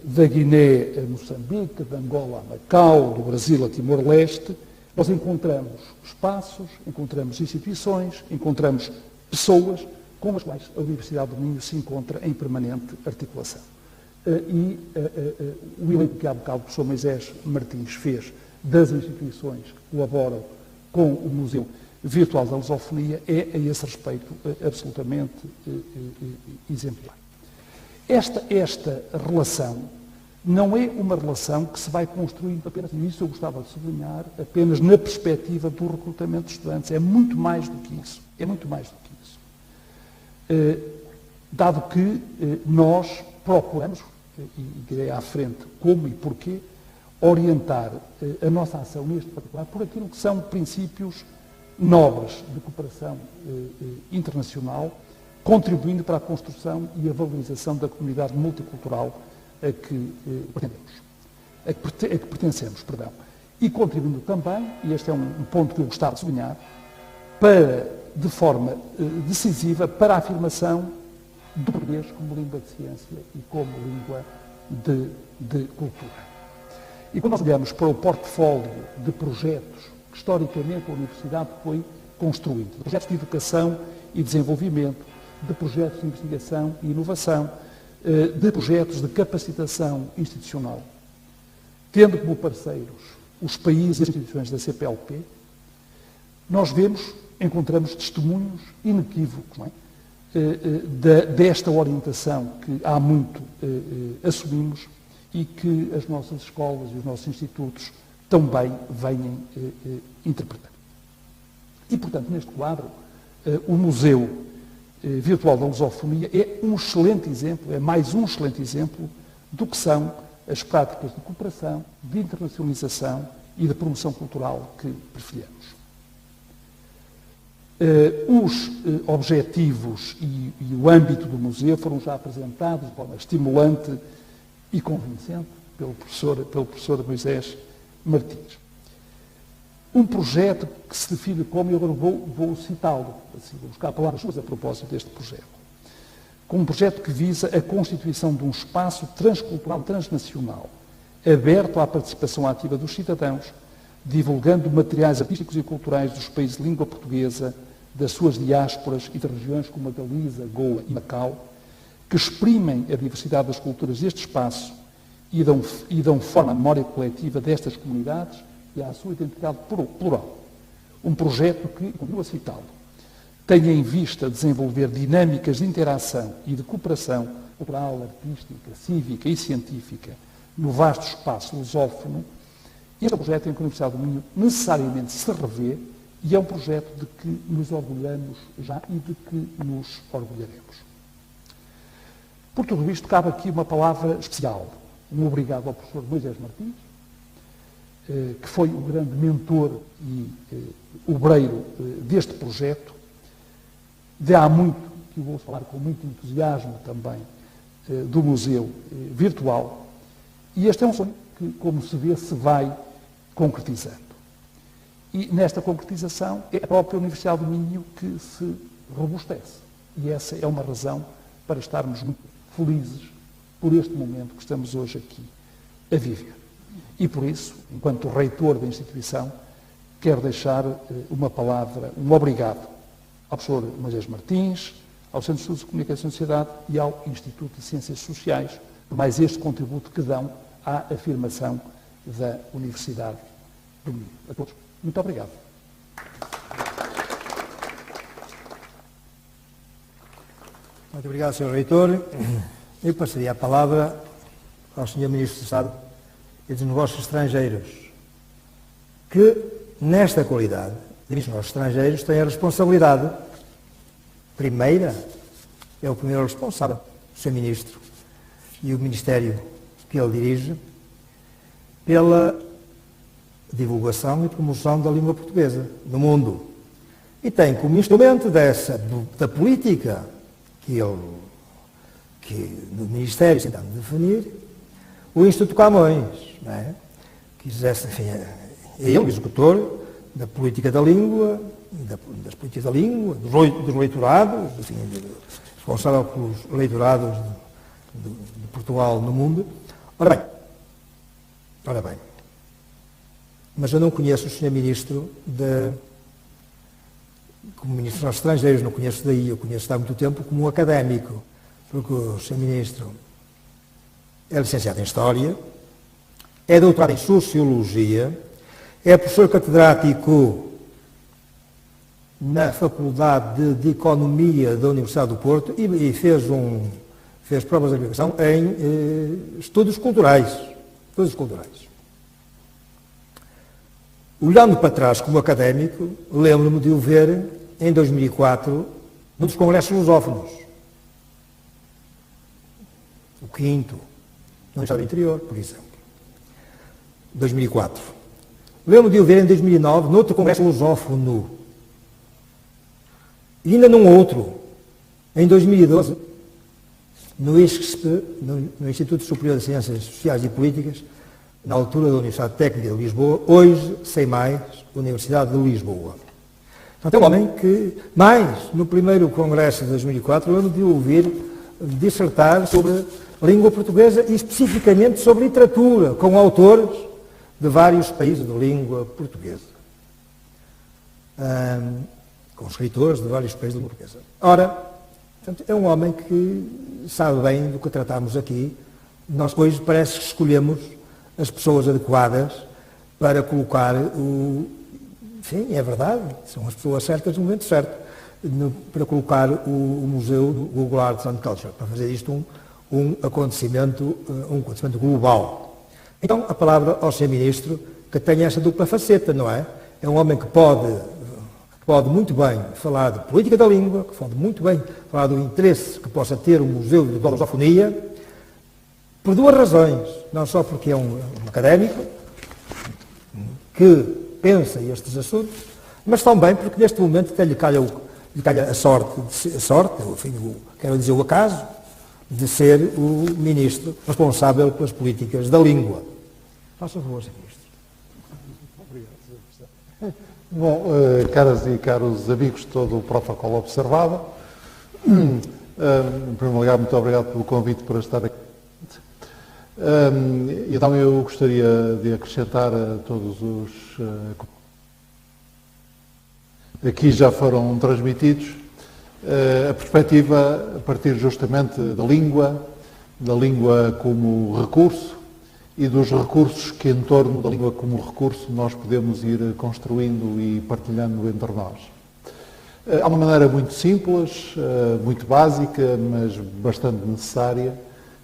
Da Guiné a Moçambique, de Angola a Macau, do Brasil a Timor-Leste, nós encontramos espaços, encontramos instituições, encontramos pessoas com as quais a Universidade do Minho se encontra em permanente articulação. O elenco que há bocado o professor Moisés Martins fez das instituições que colaboram com o Museu Virtual da Lusofonia é, a esse respeito, absolutamente exemplar. Esta relação não é uma relação que se vai construindo apenas, e isso eu gostava de sublinhar, apenas na perspectiva do recrutamento de estudantes. É muito mais do que isso. É muito mais do que isso. Dado que nós procuramos, e direi à frente como e porquê, orientar a nossa ação neste particular por aquilo que são princípios nobres de cooperação internacional, contribuindo para a construção e a valorização da comunidade multicultural a que pertencemos, e contribuindo também, e este é um ponto que eu gostava de sublinhar, de forma decisiva para a afirmação do português como língua de ciência e como língua de cultura. E quando nós olhamos para o portfólio de projetos que historicamente a Universidade foi construindo, de projetos de educação e desenvolvimento, de projetos de investigação e inovação, de projetos de capacitação institucional, tendo como parceiros os países e as instituições da CPLP, nós encontramos testemunhos inequívocos, não é? Desta orientação que há muito assumimos e que as nossas escolas e os nossos institutos também vêm interpretar. E, portanto, neste quadro, o Museu Virtual da Lusofonia é um excelente exemplo, é mais um excelente exemplo do que são as práticas de cooperação, de internacionalização e de promoção cultural que preferimos. Os objetivos e o âmbito do museu foram já apresentados de forma estimulante e convincente pelo professor Moisés Martins. Um projeto que se define como, eu agora vou citá-lo, assim, vou buscar palavras suas a propósito deste projeto, como um projeto que visa a constituição de um espaço transcultural transnacional, aberto à participação ativa dos cidadãos, divulgando materiais artísticos e culturais dos países de língua portuguesa, das suas diásporas e de regiões como a Galiza, Goa e Macau, que exprimem a diversidade das culturas deste espaço e dão forma à memória coletiva destas comunidades e à sua identidade plural. Um projeto que, continuo a citá-lo, tem em vista desenvolver dinâmicas de interação e de cooperação cultural, artística, cívica e científica no vasto espaço lusófono. Este é um projeto em que a Universidade do Minho necessariamente se revê e é um projeto de que nos orgulhamos já e de que nos orgulharemos. Por tudo isto, cabe aqui uma palavra especial. Um obrigado ao professor Moisés Martins, que foi o grande mentor e obreiro deste projeto. De há muito, que eu vou falar com muito entusiasmo também, do Museu Virtual. E este é um sonho que, como se vê, se vai concretizando. E nesta concretização é a própria Universidade do Minho que se robustece. E essa é uma razão para estarmos muito felizes por este momento que estamos hoje aqui a viver. E por isso, enquanto reitor da instituição, quero deixar uma palavra, um obrigado ao professor Moisés Martins, ao Centro de Estudos de Comunicação e Sociedade e ao Instituto de Ciências Sociais, por mais este contributo que dão à afirmação da Universidade do Minho. A todos, muito obrigado. Muito obrigado, Sr. Reitor. Eu passaria a palavra ao Sr. Ministro de Estado e dos Negócios Estrangeiros, que, nesta qualidade, de Ministro dos Negócios Estrangeiros, tem a responsabilidade primeira, é o primeiro responsável, o Sr. Ministro, e o Ministério que ele dirige, pela divulgação e promoção da língua portuguesa no mundo. E tem como instrumento da política que no Ministério se tenta definir, o Instituto Camões, não é? Que exerce, enfim, é ele o executor da política da língua, das políticas da língua, dos leitorados, assim, responsável pelos leitorados de Portugal no mundo. Ora bem, mas eu não conheço o Sr. Ministro como Ministro dos Estrangeiros, não conheço daí, eu conheço há muito tempo como um académico, porque o Sr. Ministro é licenciado em História, é doutorado em Sociologia, é professor catedrático na Faculdade de Economia da Universidade do Porto e fez provas de aplicação em estudos culturais. Olhando para trás como académico, lembro-me de o ver em 2004 num dos congressos lusófonos. O quinto, no Estado do Interior, por exemplo. 2004. Lembro-me de o ver em 2009 noutro congresso lusófono. E ainda num outro, em 2012, no ISCSP, no Instituto Superior de Ciências Sociais e Políticas, na altura da Universidade Técnica de Lisboa, hoje, sem mais, Universidade de Lisboa. Portanto, é um homem que, mais no primeiro congresso de 2004, eu lembro de ouvir dissertar sobre língua portuguesa e especificamente sobre literatura, com autores de vários países de língua portuguesa. Com escritores de vários países de língua portuguesa. Ora, portanto, é um homem que sabe bem do que tratamos aqui. Nós hoje parece que escolhemos as pessoas adequadas para colocar o... Sim, é verdade, são as pessoas certas no momento certo, para colocar o museu do Google Arts and Culture, para fazer isto um acontecimento global. Então, a palavra ao Sr. Ministro, que tem essa dupla faceta, não é? É um homem que pode muito bem falar de política da língua, que pode muito bem falar do interesse que possa ter o Museu da Lusofonia, por duas razões. Não só porque é um académico que pensa estes assuntos, mas também porque neste momento lhe calha a sorte, enfim, quero dizer o acaso, de ser o Ministro responsável pelas políticas da língua. Faça favor, Sr. Ministro. Bom, caras e caros amigos, todo o protocolo observado. Em primeiro lugar, muito obrigado pelo convite para estar aqui. Então eu gostaria de acrescentar a todos os aqui já foram transmitidos a perspectiva a partir justamente da língua como recurso e dos recursos que em torno da língua como recurso nós podemos ir construindo e partilhando entre nós. Há uma maneira muito simples, muito básica, mas bastante necessária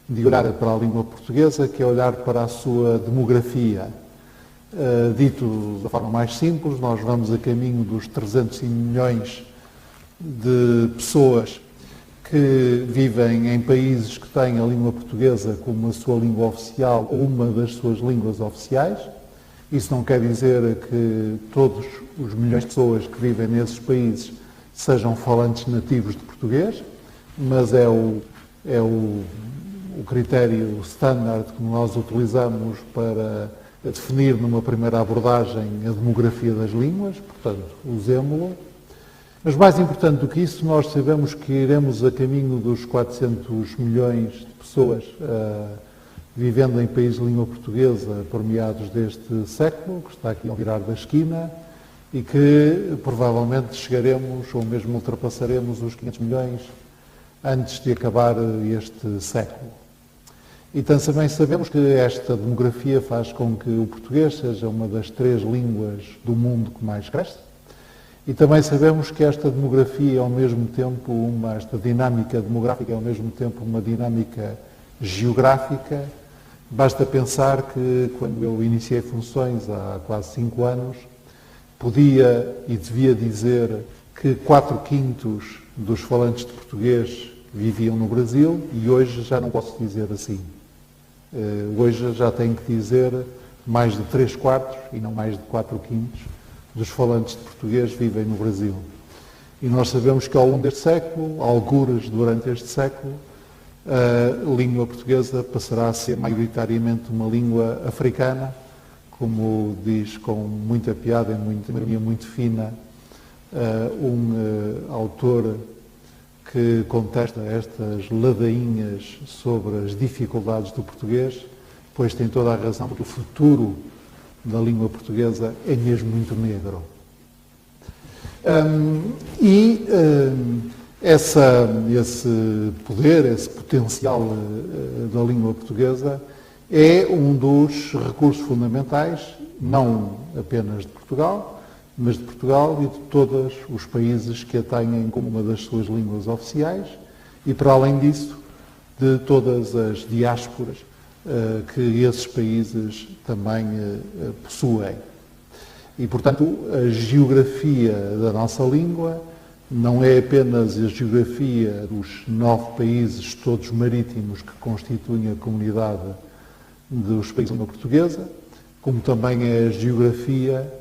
de olhar para a língua portuguesa, que é olhar para a sua demografia. Dito da forma mais simples, nós vamos a caminho dos 300 milhões de pessoas que vivem em países que têm a língua portuguesa como a sua língua oficial ou uma das suas línguas oficiais. Isso não quer dizer que todos os milhões de pessoas que vivem nesses países sejam falantes nativos de português, mas é o critério standard que nós utilizamos para definir numa primeira abordagem a demografia das línguas, portanto, usemo-lo. Mas mais importante do que isso, nós sabemos que iremos a caminho dos 400 milhões de pessoas vivendo em países de língua portuguesa por meados deste século, que está aqui ao virar da esquina, e que provavelmente chegaremos ou mesmo ultrapassaremos os 500 milhões antes de acabar este século. E também sabemos que esta demografia faz com que o português seja uma das 3 línguas do mundo que mais cresce. E também sabemos que esta demografia é ao mesmo tempo esta dinâmica demográfica é ao mesmo tempo uma dinâmica geográfica. Basta pensar que quando eu iniciei funções há quase 5 anos, podia e devia dizer que 4/5 dos falantes de português viviam no Brasil e hoje já não posso dizer assim. Hoje já tenho que dizer mais de 3/4 e não mais de 4/5 dos falantes de português vivem no Brasil. E nós sabemos que ao longo deste século, algures durante este século, a língua portuguesa passará a ser maioritariamente uma língua africana, como diz com muita piada e muita ironia muito fina um autor que contesta estas ladainhas sobre as dificuldades do português, pois tem toda a razão, porque o futuro da língua portuguesa é mesmo muito negro. Esse poder, esse potencial da língua portuguesa é um dos recursos fundamentais, não apenas de Portugal, mas de Portugal e de todos os países que a têm como uma das suas línguas oficiais e, para além disso, de todas as diásporas que esses países também possuem. E, portanto, a geografia da nossa língua não é apenas a geografia dos 9 países todos marítimos que constituem a comunidade dos países de língua portuguesa, como também é a geografia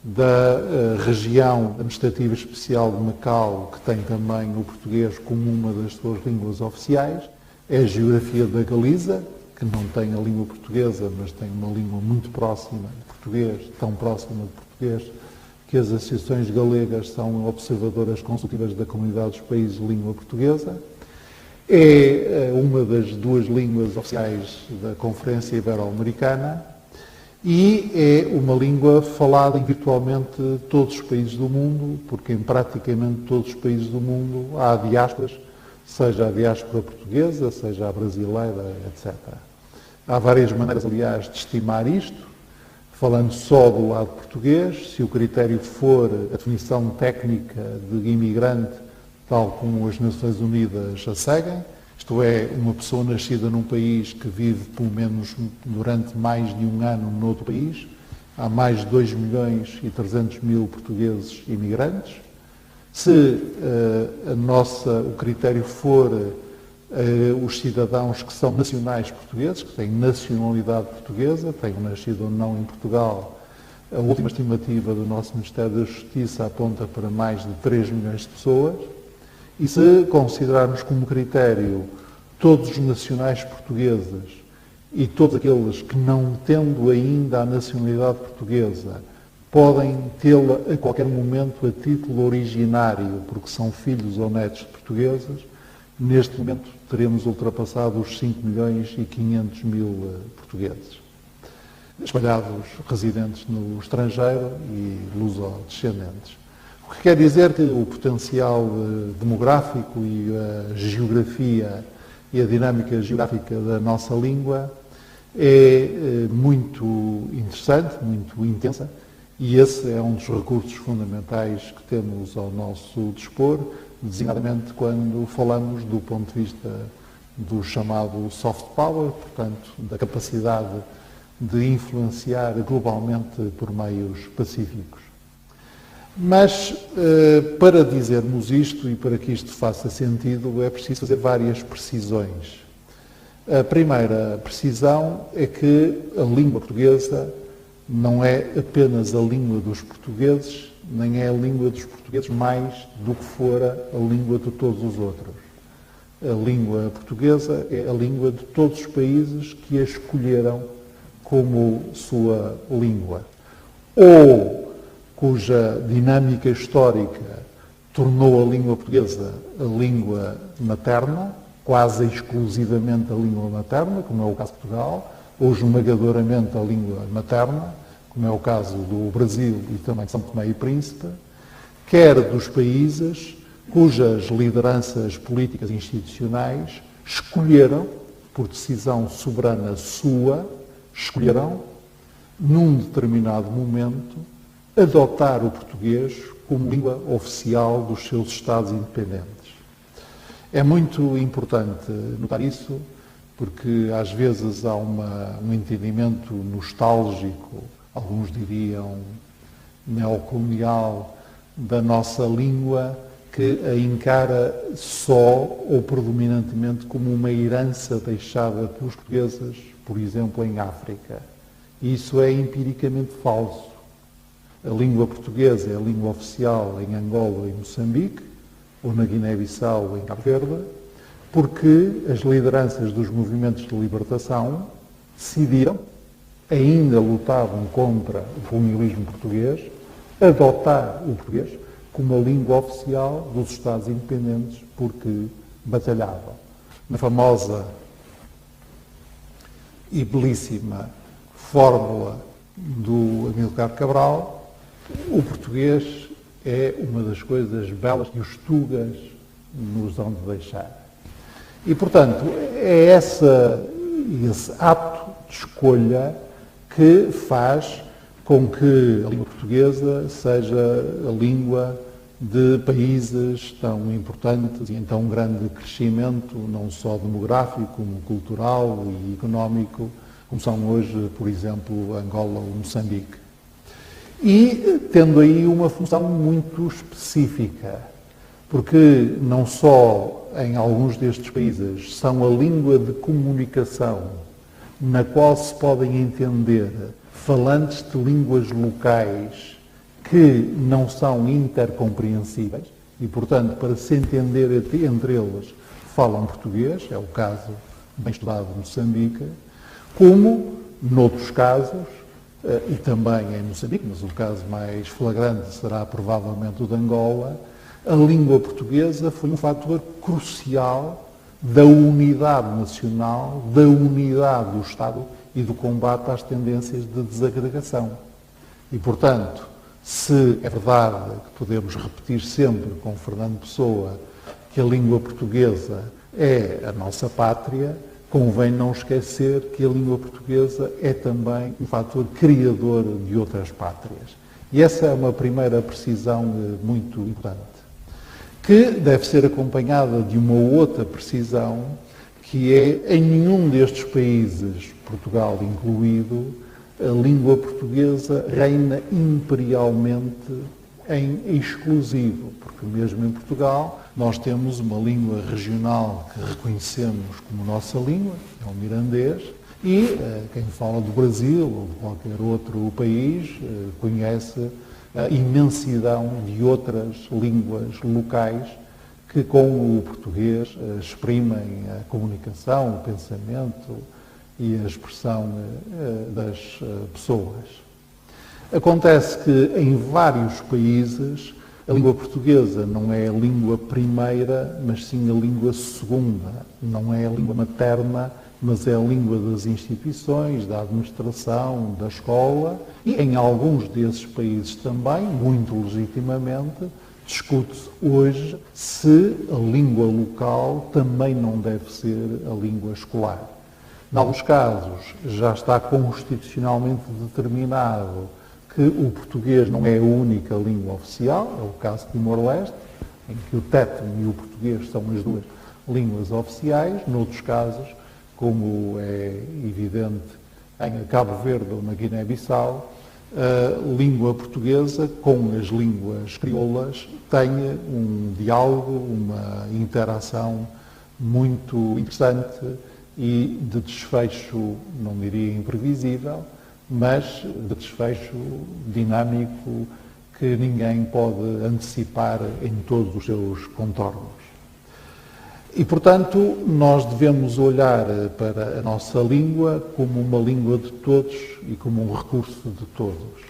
da região administrativa especial de Macau, que tem também o português como uma das suas línguas oficiais, é a geografia da Galiza, que não tem a língua portuguesa, mas tem uma língua muito próxima de português, tão próxima de português que as associações galegas são observadoras consultivas da comunidade dos países de língua portuguesa. É uma das duas línguas oficiais da Conferência Ibero-Americana e é uma língua falada em virtualmente todos os países do mundo, porque em praticamente todos os países do mundo há diásporas, seja a diáspora portuguesa, seja a brasileira, etc. Há várias maneiras, aliás, de estimar isto. Falando só do lado português, se o critério for a definição técnica de imigrante, tal como as Nações Unidas a seguem, isto é, uma pessoa nascida num país que vive pelo menos durante mais de um ano noutro país, há mais de 2.300.000 portugueses imigrantes. Se o critério for os cidadãos que são nacionais portugueses, que têm nacionalidade portuguesa, tenham nascido ou não em Portugal, a última estimativa do nosso Ministério da Justiça aponta para mais de 3 milhões de pessoas. E se considerarmos como critério todos os nacionais portugueses e todos aqueles que, não tendo ainda a nacionalidade portuguesa, podem tê-la a qualquer momento a título originário, porque são filhos ou netos de portugueses, neste momento teremos ultrapassado os 5.500.000 portugueses, espalhados residentes no estrangeiro e luso-descendentes. O que quer dizer que o potencial demográfico e a geografia e a dinâmica geográfica da nossa língua é muito interessante, muito intensa, e esse é um dos recursos fundamentais que temos ao nosso dispor, designadamente quando falamos do ponto de vista do chamado soft power, portanto, da capacidade de influenciar globalmente por meios pacíficos. Mas, para dizermos isto e para que isto faça sentido, é preciso fazer várias precisões. A primeira precisão é que a língua portuguesa não é apenas a língua dos portugueses, nem é a língua dos portugueses mais do que fora a língua de todos os outros. A língua portuguesa é a língua de todos os países que a escolheram como sua língua, ou cuja dinâmica histórica tornou a língua portuguesa a língua materna, quase exclusivamente a língua materna, como é o caso de Portugal, ou esmagadoramente a língua materna, como é o caso do Brasil e também de São Tomé e Príncipe, quer dos países cujas lideranças políticas e institucionais escolheram, por decisão soberana sua, num determinado momento, adotar o português como língua oficial dos seus Estados independentes. É muito importante notar isso, porque às vezes há um entendimento nostálgico, alguns diriam neocolonial, da nossa língua, que a encara só ou predominantemente como uma herança deixada pelos portugueses, por exemplo, em África. E isso é empiricamente falso. A língua portuguesa é a língua oficial em Angola e Moçambique, ou na Guiné-Bissau ou em Cabo Verde, porque as lideranças dos movimentos de libertação decidiram, ainda lutavam contra o colonialismo português, adotar o português como a língua oficial dos Estados independentes, porque batalhavam. Na famosa e belíssima fórmula do Amílcar Cabral, o português é uma das coisas belas que os tugas nos hão de deixar. E, portanto, é esse ato de escolha que faz com que a língua portuguesa seja a língua de países tão importantes e em tão grande crescimento, não só demográfico, como cultural e económico, como são hoje, por exemplo, Angola ou Moçambique. E tendo aí uma função muito específica, porque não só em alguns destes países são a língua de comunicação na qual se podem entender falantes de línguas locais que não são intercompreensíveis e, portanto, para se entender entre eles, falam português, é o caso bem estudado de Moçambique, como, noutros casos, e também em Moçambique, mas o caso mais flagrante será provavelmente o de Angola, a língua portuguesa foi um fator crucial da unidade nacional, da unidade do Estado e do combate às tendências de desagregação. E, portanto, se é verdade que podemos repetir sempre com Fernando Pessoa que a língua portuguesa é a nossa pátria, convém não esquecer que a língua portuguesa é também um fator criador de outras pátrias. E essa é uma primeira precisão muito importante, que deve ser acompanhada de uma outra precisão, que é, em nenhum destes países, Portugal incluído, a língua portuguesa reina imperialmente em exclusivo, porque mesmo em Portugal nós temos uma língua regional que reconhecemos como nossa língua, é o mirandês, e quem fala do Brasil ou de qualquer outro país conhece a imensidão de outras línguas locais que, com o português, exprimem a comunicação, o pensamento e a expressão das pessoas. Acontece que em vários países a língua portuguesa não é a língua primeira, mas sim a língua segunda. Não é a língua materna, mas é a língua das instituições, da administração, da escola. E em alguns desses países também, muito legitimamente, discute-se hoje se a língua local também não deve ser a língua escolar. Em alguns casos já está constitucionalmente determinado que o português não é a única língua oficial, é o caso de Timor-Leste, em que o tétano e o português são as duas línguas oficiais. Noutros casos, como é evidente em Cabo Verde ou na Guiné-Bissau, a língua portuguesa com as línguas crioulas tem um diálogo, uma interação muito interessante e de desfecho, não diria imprevisível, mas de desfecho dinâmico que ninguém pode antecipar em todos os seus contornos. E, portanto, nós devemos olhar para a nossa língua como uma língua de todos e como um recurso de todos.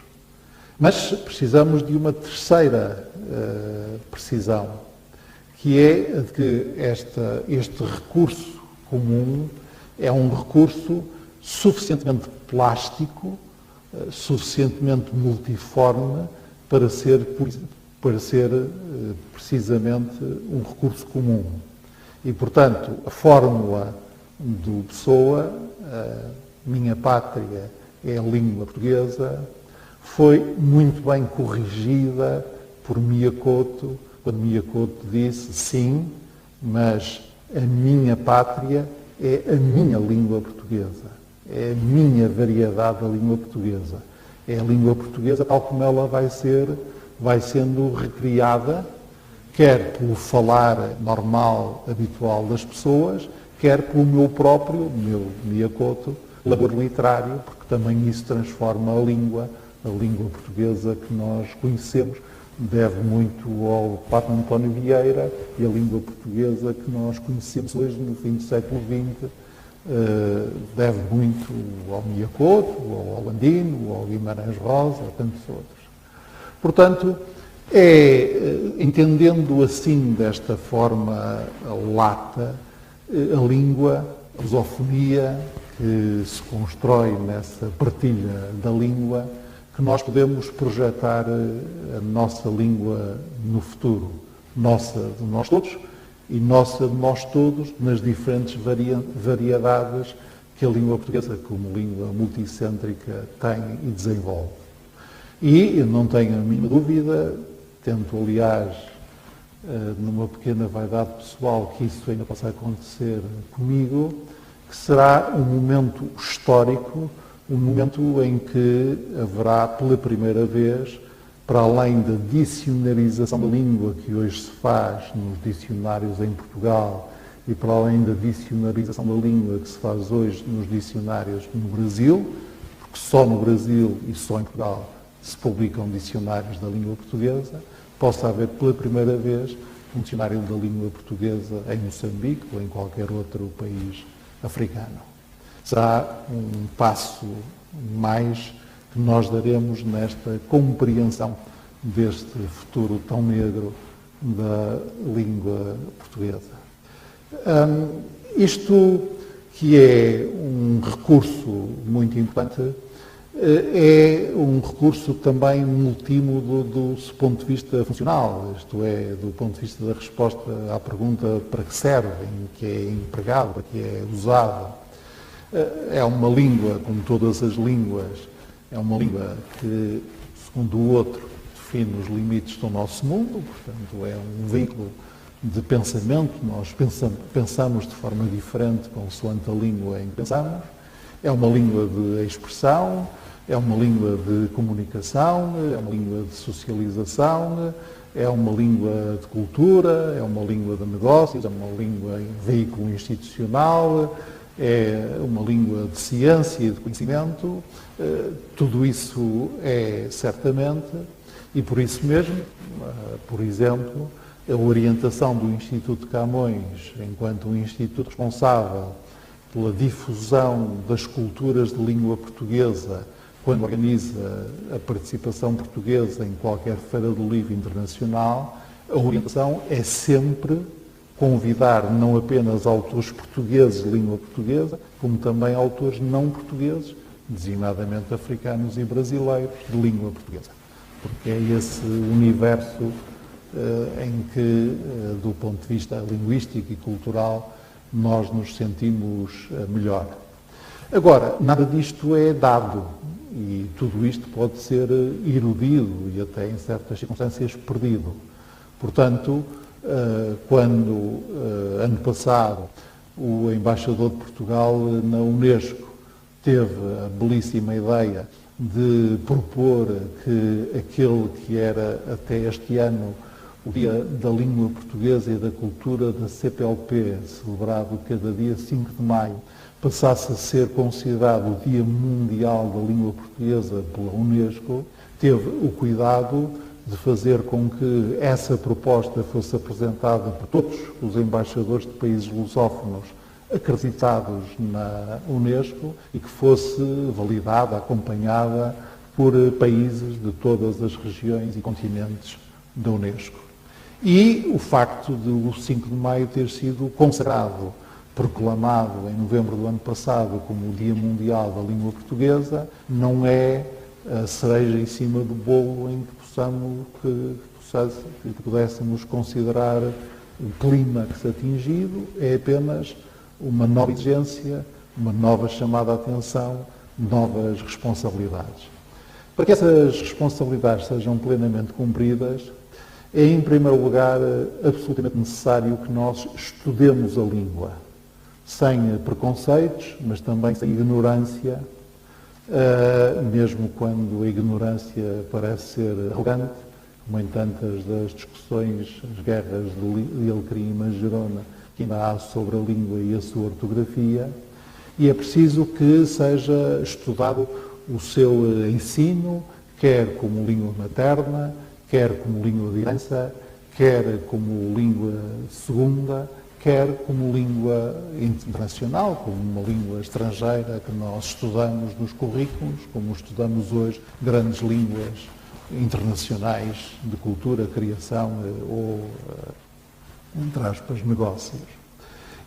Mas precisamos de uma terceira precisão, que é de que este recurso comum é um recurso suficientemente plástico, suficientemente multiforme para ser precisamente um recurso comum. E, portanto, a fórmula do Pessoa, minha pátria é a língua portuguesa, foi muito bem corrigida por Mia Couto, quando Mia Couto disse sim, mas a minha pátria é a minha língua portuguesa, é a minha variedade da língua portuguesa. É a língua portuguesa tal como ela vai sendo recriada, quer pelo falar normal, habitual das pessoas, quer pelo meu próprio, Mia Couto, labor literário, porque também isso transforma a língua portuguesa que nós conhecemos, deve muito ao Padre António Vieira, e a língua portuguesa que nós conhecemos hoje no fim do século XX deve muito ao Mia Couto, ao Landino, ao Guimarães Rosa, a tantos outros. Portanto, entendendo assim desta forma lata, a língua, a lusofonia que se constrói nessa partilha da língua, que nós podemos projetar a nossa língua no futuro, nossa de nós todos e nossa de nós todos nas diferentes variedades que a língua portuguesa, como língua multicêntrica, tem e desenvolve. E eu não tenho a mínima dúvida, tento, aliás, numa pequena vaidade pessoal, que isso ainda possa acontecer comigo, que será um momento histórico, um momento em que haverá pela primeira vez, para além da dicionarização da língua que hoje se faz nos dicionários em Portugal e para além da dicionarização da língua que se faz hoje nos dicionários no Brasil, porque só no Brasil e só em Portugal se publicam dicionários da língua portuguesa, possa haver pela primeira vez um dicionário da língua portuguesa em Moçambique ou em qualquer outro país africano. Será um passo mais que nós daremos nesta compreensão deste futuro tão negro da língua portuguesa. Isto que é um recurso muito importante, é um recurso também multímodo do ponto de vista funcional, isto é, do ponto de vista da resposta à pergunta para que serve, em que é empregado, para que é usado. É uma língua, como todas as línguas, é uma língua que, segundo o outro, define os limites do nosso mundo, portanto é um veículo de pensamento, nós pensamos de forma diferente consoante a língua em que pensamos, é uma língua de expressão, é uma língua de comunicação, é uma língua de socialização, é uma língua de cultura, é uma língua de negócios, é uma língua veículo institucional, é uma língua de ciência e de conhecimento, tudo isso é certamente, e por isso mesmo, por exemplo, a orientação do Instituto de Camões, enquanto um instituto responsável pela difusão das culturas de língua portuguesa, quando organiza a participação portuguesa em qualquer feira do livro internacional, a orientação é sempre convidar não apenas autores portugueses de língua portuguesa, como também autores não portugueses, designadamente africanos e brasileiros, de língua portuguesa. Porque é esse universo em que, do ponto de vista linguístico e cultural, nós nos sentimos melhor. Agora, nada disto é dado e tudo isto pode ser erudido e até, em certas circunstâncias, perdido. Portanto, quando, ano passado, o embaixador de Portugal na Unesco teve a belíssima ideia de propor que aquele que era até este ano o Dia da Língua Portuguesa e da Cultura da CPLP, celebrado cada dia 5 de maio, passasse a ser considerado o Dia Mundial da Língua Portuguesa pela Unesco, teve o cuidado de fazer com que essa proposta fosse apresentada por todos os embaixadores de países lusófonos acreditados na Unesco e que fosse validada, acompanhada por países de todas as regiões e continentes da Unesco. E o facto de o 5 de maio ter sido consagrado, proclamado em novembro do ano passado como o Dia Mundial da Língua Portuguesa, não é a cereja em cima do bolo em que pudéssemos considerar o clímax atingido, é apenas uma nova exigência, uma nova chamada à atenção, novas responsabilidades. Para que essas responsabilidades sejam plenamente cumpridas, é, em primeiro lugar, absolutamente necessário que nós estudemos a língua, sem preconceitos, mas também sem ignorância, mesmo quando a ignorância parece ser arrogante, como em tantas das discussões, as guerras de Alecrim e Mangerona, que ainda há sobre a língua e a sua ortografia, e é preciso que seja estudado o seu ensino, quer como língua materna, quer como língua de herança, quer como língua segunda, quer como língua internacional, como uma língua estrangeira que nós estudamos nos currículos, como estudamos hoje grandes línguas internacionais de cultura, criação ou, entre aspas, negócios.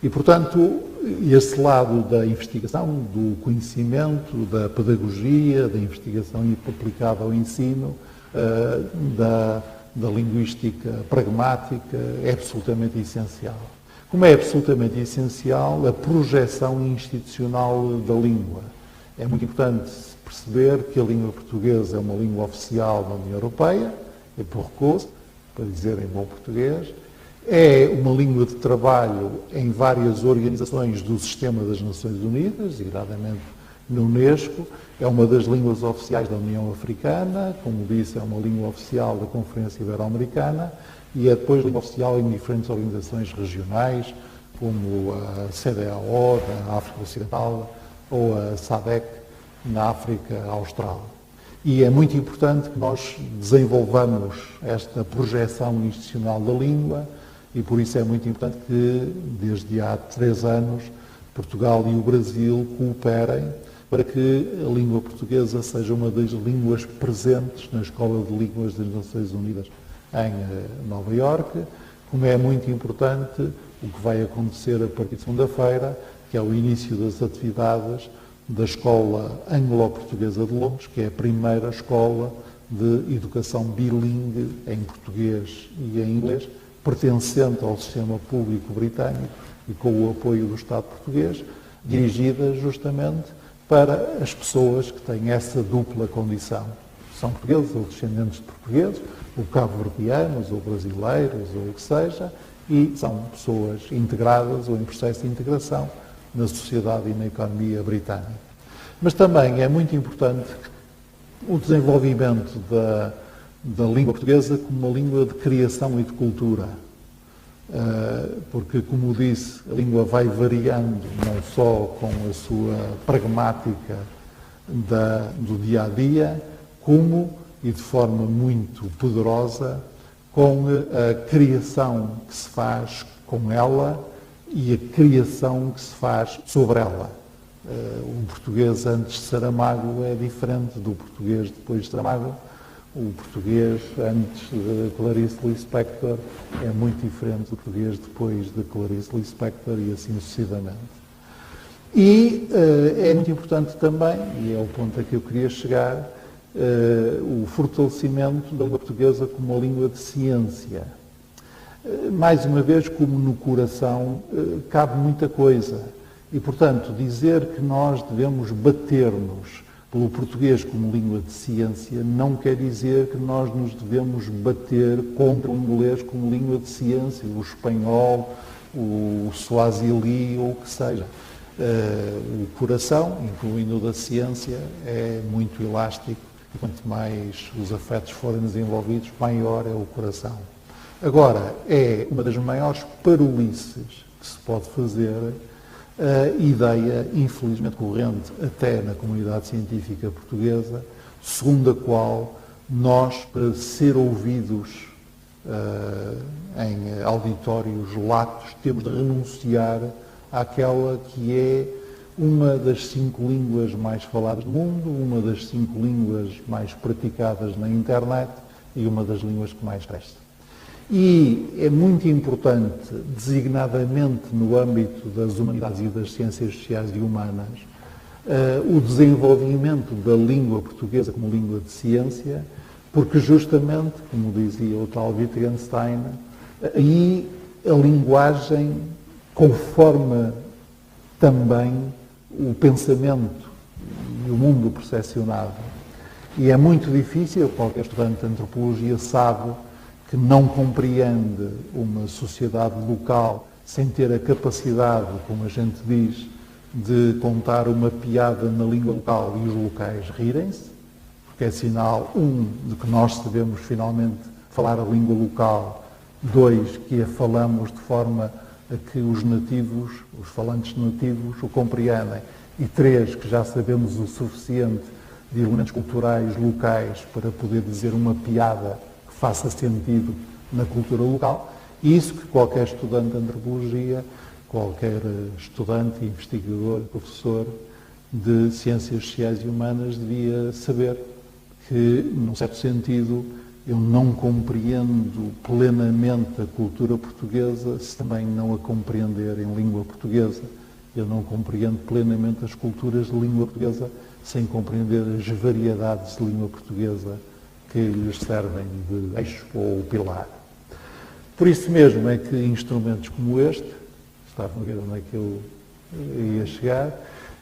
E, portanto, esse lado da investigação, do conhecimento, da pedagogia, da investigação aplicada ao ensino, da linguística pragmática, é absolutamente essencial. Como é absolutamente essencial a projeção institucional da língua. É muito importante perceber que a língua portuguesa é uma língua oficial da União Europeia, é por recurso, para dizer em bom português, é uma língua de trabalho em várias organizações do Sistema das Nações Unidas, designadamente na Unesco, é uma das línguas oficiais da União Africana, como disse, é uma língua oficial da Conferência Ibero-Americana e é depois língua oficial em diferentes organizações regionais, como a CEDEAO na África Ocidental ou a SADC na África Austral. E é muito importante que nós desenvolvamos esta projeção institucional da língua e por isso é muito importante que, desde há 3 anos, Portugal e o Brasil cooperem para que a língua portuguesa seja uma das línguas presentes na Escola de Línguas das Nações Unidas em Nova Iorque, como é muito importante o que vai acontecer a partir de segunda-feira, que é o início das atividades da Escola Anglo-Portuguesa de Londres, que é a primeira escola de educação bilingue em português e em inglês, pertencente ao sistema público britânico e com o apoio do Estado português, dirigida justamente para as pessoas que têm essa dupla condição. São portugueses ou descendentes de portugueses, ou cabo-verdianos, ou brasileiros, ou o que seja, e são pessoas integradas ou em processo de integração na sociedade e na economia britânica. Mas também é muito importante o desenvolvimento da língua portuguesa como uma língua de criação e de cultura. Porque, como disse, a língua vai variando não só com a sua pragmática do dia-a-dia, como, e de forma muito poderosa, com a criação que se faz com ela e a criação que se faz sobre ela. O português antes de Saramago é diferente do português depois de Saramago. O português antes de Clarice Lispector é muito diferente do português depois de Clarice Lispector e assim sucessivamente. E é muito importante também, e é o ponto a que eu queria chegar, o fortalecimento da língua portuguesa como uma língua de ciência. Mais uma vez, como no coração, cabe muita coisa. E, portanto, dizer que nós devemos bater-nos pelo português como língua de ciência não quer dizer que nós nos devemos bater contra o inglês como língua de ciência, o espanhol, o swahili ou o que seja. O coração, incluindo o da ciência, é muito elástico e quanto mais os afetos forem desenvolvidos, maior é o coração. Agora, é uma das maiores parolices que se pode fazer a ideia, infelizmente corrente até na comunidade científica portuguesa, segundo a qual nós, para ser ouvidos em auditórios latos, temos de renunciar àquela que é uma das 5 línguas mais faladas do mundo, uma das 5 línguas mais praticadas na internet e uma das línguas que mais cresce. E é muito importante, designadamente no âmbito das humanidades e das ciências sociais e humanas, o desenvolvimento da língua portuguesa como língua de ciência, porque justamente, como dizia o tal Wittgenstein, aí a linguagem conforma também o pensamento e o mundo percepcionado. E é muito difícil, qualquer estudante de antropologia sabe, que não compreende uma sociedade local sem ter a capacidade, como a gente diz, de contar uma piada na língua local e os locais rirem-se, porque é sinal, de que nós sabemos finalmente falar a língua local, 2, que a falamos de forma a que os nativos, os falantes nativos, o compreendem, e 3, que já sabemos o suficiente de elementos culturais locais para poder dizer uma piada faça sentido na cultura local, e isso que qualquer estudante de antropologia, qualquer estudante, investigador, professor de ciências sociais e humanas devia saber que, num certo sentido, eu não compreendo plenamente a cultura portuguesa se também não a compreender em língua portuguesa. Eu não compreendo plenamente as culturas de língua portuguesa sem compreender as variedades de língua portuguesa que lhes servem de eixo ou pilar. Por isso mesmo é que instrumentos como este, estavam a ver onde é que eu ia chegar,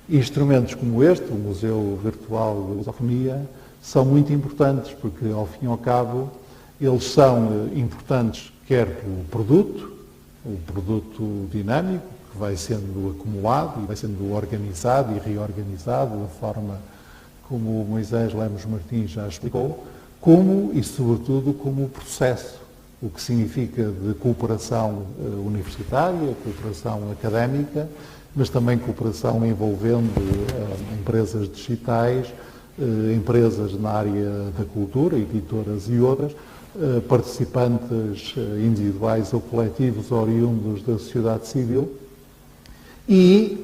instrumentos como este, o Museu Virtual da Lusofonia, são muito importantes, porque, ao fim e ao cabo, eles são importantes quer pelo produto, o produto dinâmico, que vai sendo acumulado e vai sendo organizado e reorganizado da forma como o Moisés Lemos Martins já explicou, como e, sobretudo, como processo, o que significa de cooperação universitária, cooperação académica, mas também cooperação envolvendo empresas digitais, empresas na área da cultura, editoras e outras, participantes individuais ou coletivos oriundos da sociedade civil e,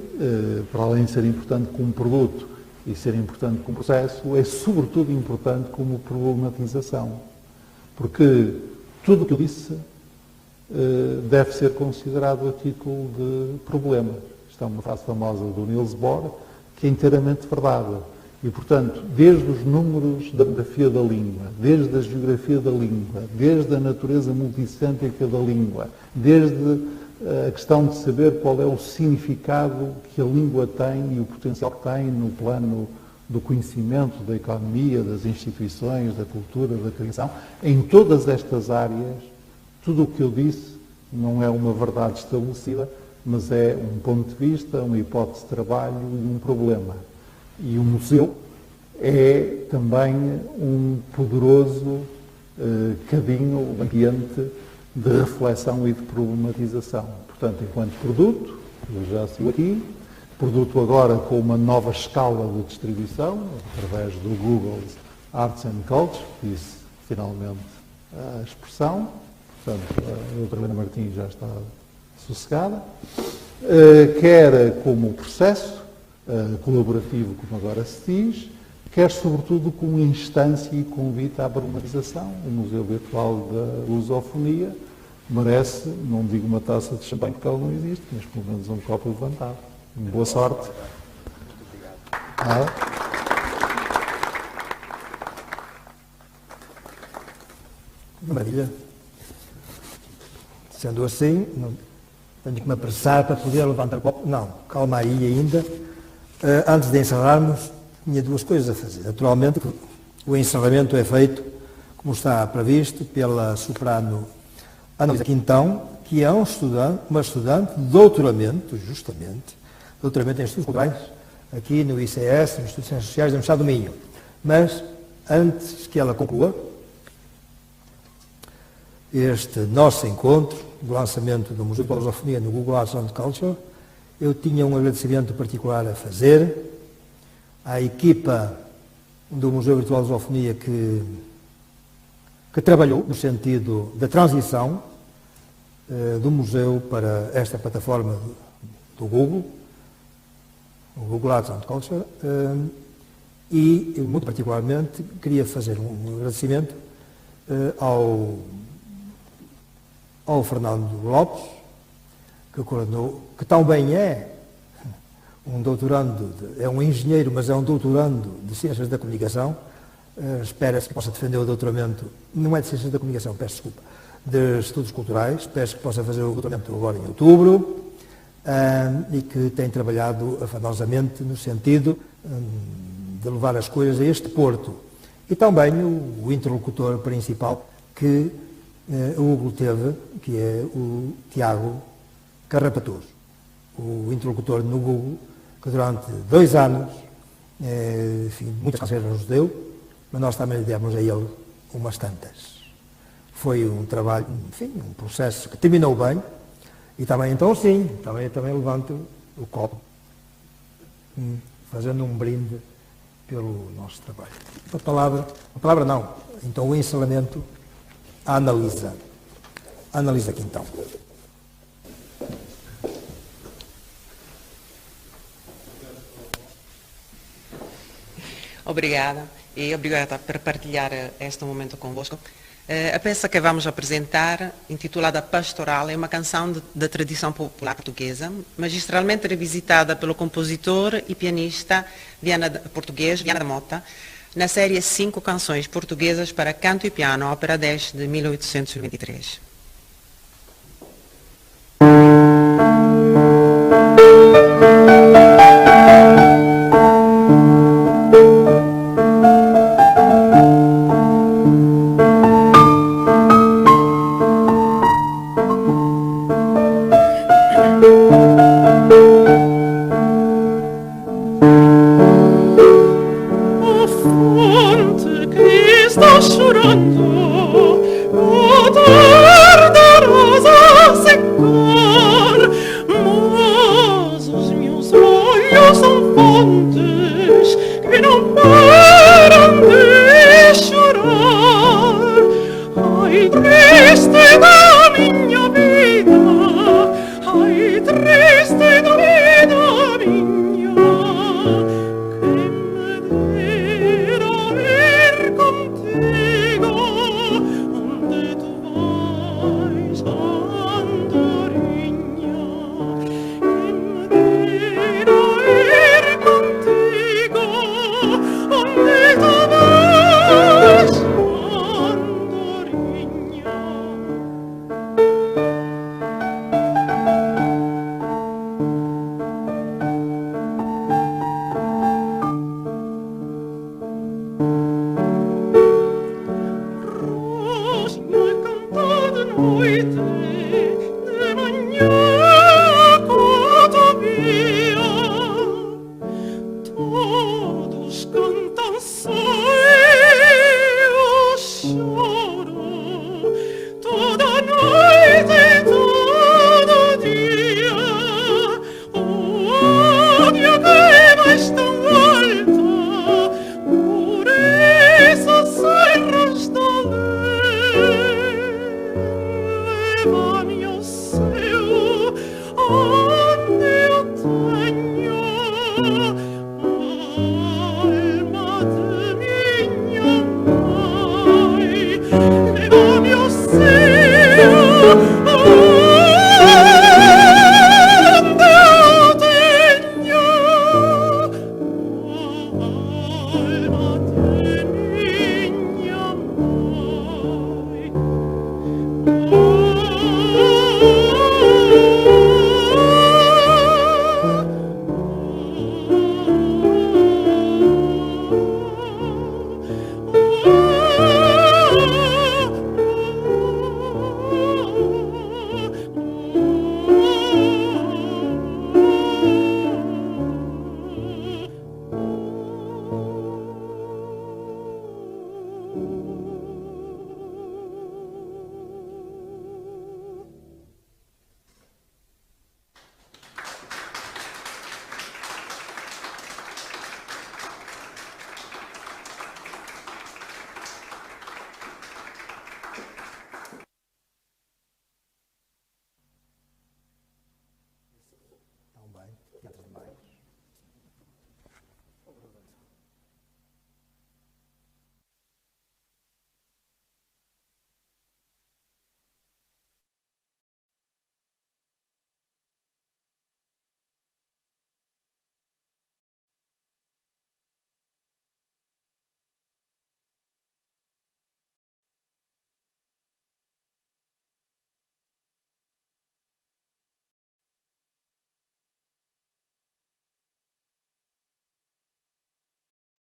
para além de ser importante como produto, e ser importante como processo, é sobretudo importante como problematização. Porque tudo o que eu disse deve ser considerado a título de problema. Isto é uma frase famosa do Niels Bohr, que é inteiramente verdade. E, portanto, desde os números da geografia da língua, desde a geografia da língua, desde a natureza multissêntrica da língua, desde a questão de saber qual é o significado que a língua tem e o potencial que tem no plano do conhecimento, da economia, das instituições, da cultura, da criação, em todas estas áreas, tudo o que eu disse não é uma verdade estabelecida, mas é um ponto de vista, uma hipótese de trabalho e um problema. E o museu é também um poderoso cadinho, ambiente de reflexão e de problematização. Portanto, enquanto produto, eu já sigo aqui, produto agora com uma nova escala de distribuição, através do Google Arts and Culture, disse finalmente a expressão, portanto, a doutora Helena Martins já está sossegada, quer como processo colaborativo, como agora se diz, quer sobretudo como instância e convite à problematização. O Museu Virtual da Lusofonia merece, não digo uma taça de champanhe porque ela não existe, mas pelo menos um copo levantado. Boa sorte. Nada. Maravilha. Sendo assim, não tenho que me apressar para poder levantar o copo. Não, calma aí ainda. Antes de encerrarmos, tinha duas coisas a fazer. Naturalmente, o encerramento é feito, como está previsto, pela soprano Ana Luísa Quintão, que é uma estudante de doutoramento, justamente, doutoramento em Estudos Culturais, aqui no ICS, no Instituto de Ciências Sociais da Universidade do Minho. Mas, antes que ela conclua este nosso encontro, do lançamento do Museu de Lusofonia no Google Arts and Culture, eu tinha um agradecimento particular a fazer à equipa do Museu Virtual de Lusofonia que trabalhou no sentido da transição do museu para esta plataforma do Google, o Google Arts and Culture, e eu, muito particularmente, queria fazer um agradecimento ao Fernando Lopes, que também é um doutorando, é um engenheiro, mas é um doutorando de Ciências da Comunicação. Espera-se que possa defender o doutoramento, não é de Ciências da Comunicação, peço desculpa, de Estudos Culturais, espera-se que possa fazer o doutoramento agora em outubro, e que tem trabalhado afanosamente no sentido de levar as coisas a este porto. E também o interlocutor principal que o Google teve, que é o Tiago Carrapatoso, o interlocutor no Google, que durante 2 anos, enfim, muitas canções nos deu, mas nós também lhe demos a ele umas tantas. Foi um trabalho, enfim, um processo que terminou bem, e também, então sim, também levanto o copo, fazendo um brinde pelo nosso trabalho. A palavra não, então o encerramento, a Ana-Luísa Quintão. Obrigada, e obrigada por partilhar este momento convosco. A peça que vamos apresentar, intitulada Pastoral, é uma canção da tradição popular portuguesa, magistralmente revisitada pelo compositor e pianista português Viana da Mota, na série 5 canções portuguesas para canto e piano, ópera 10 de 1823.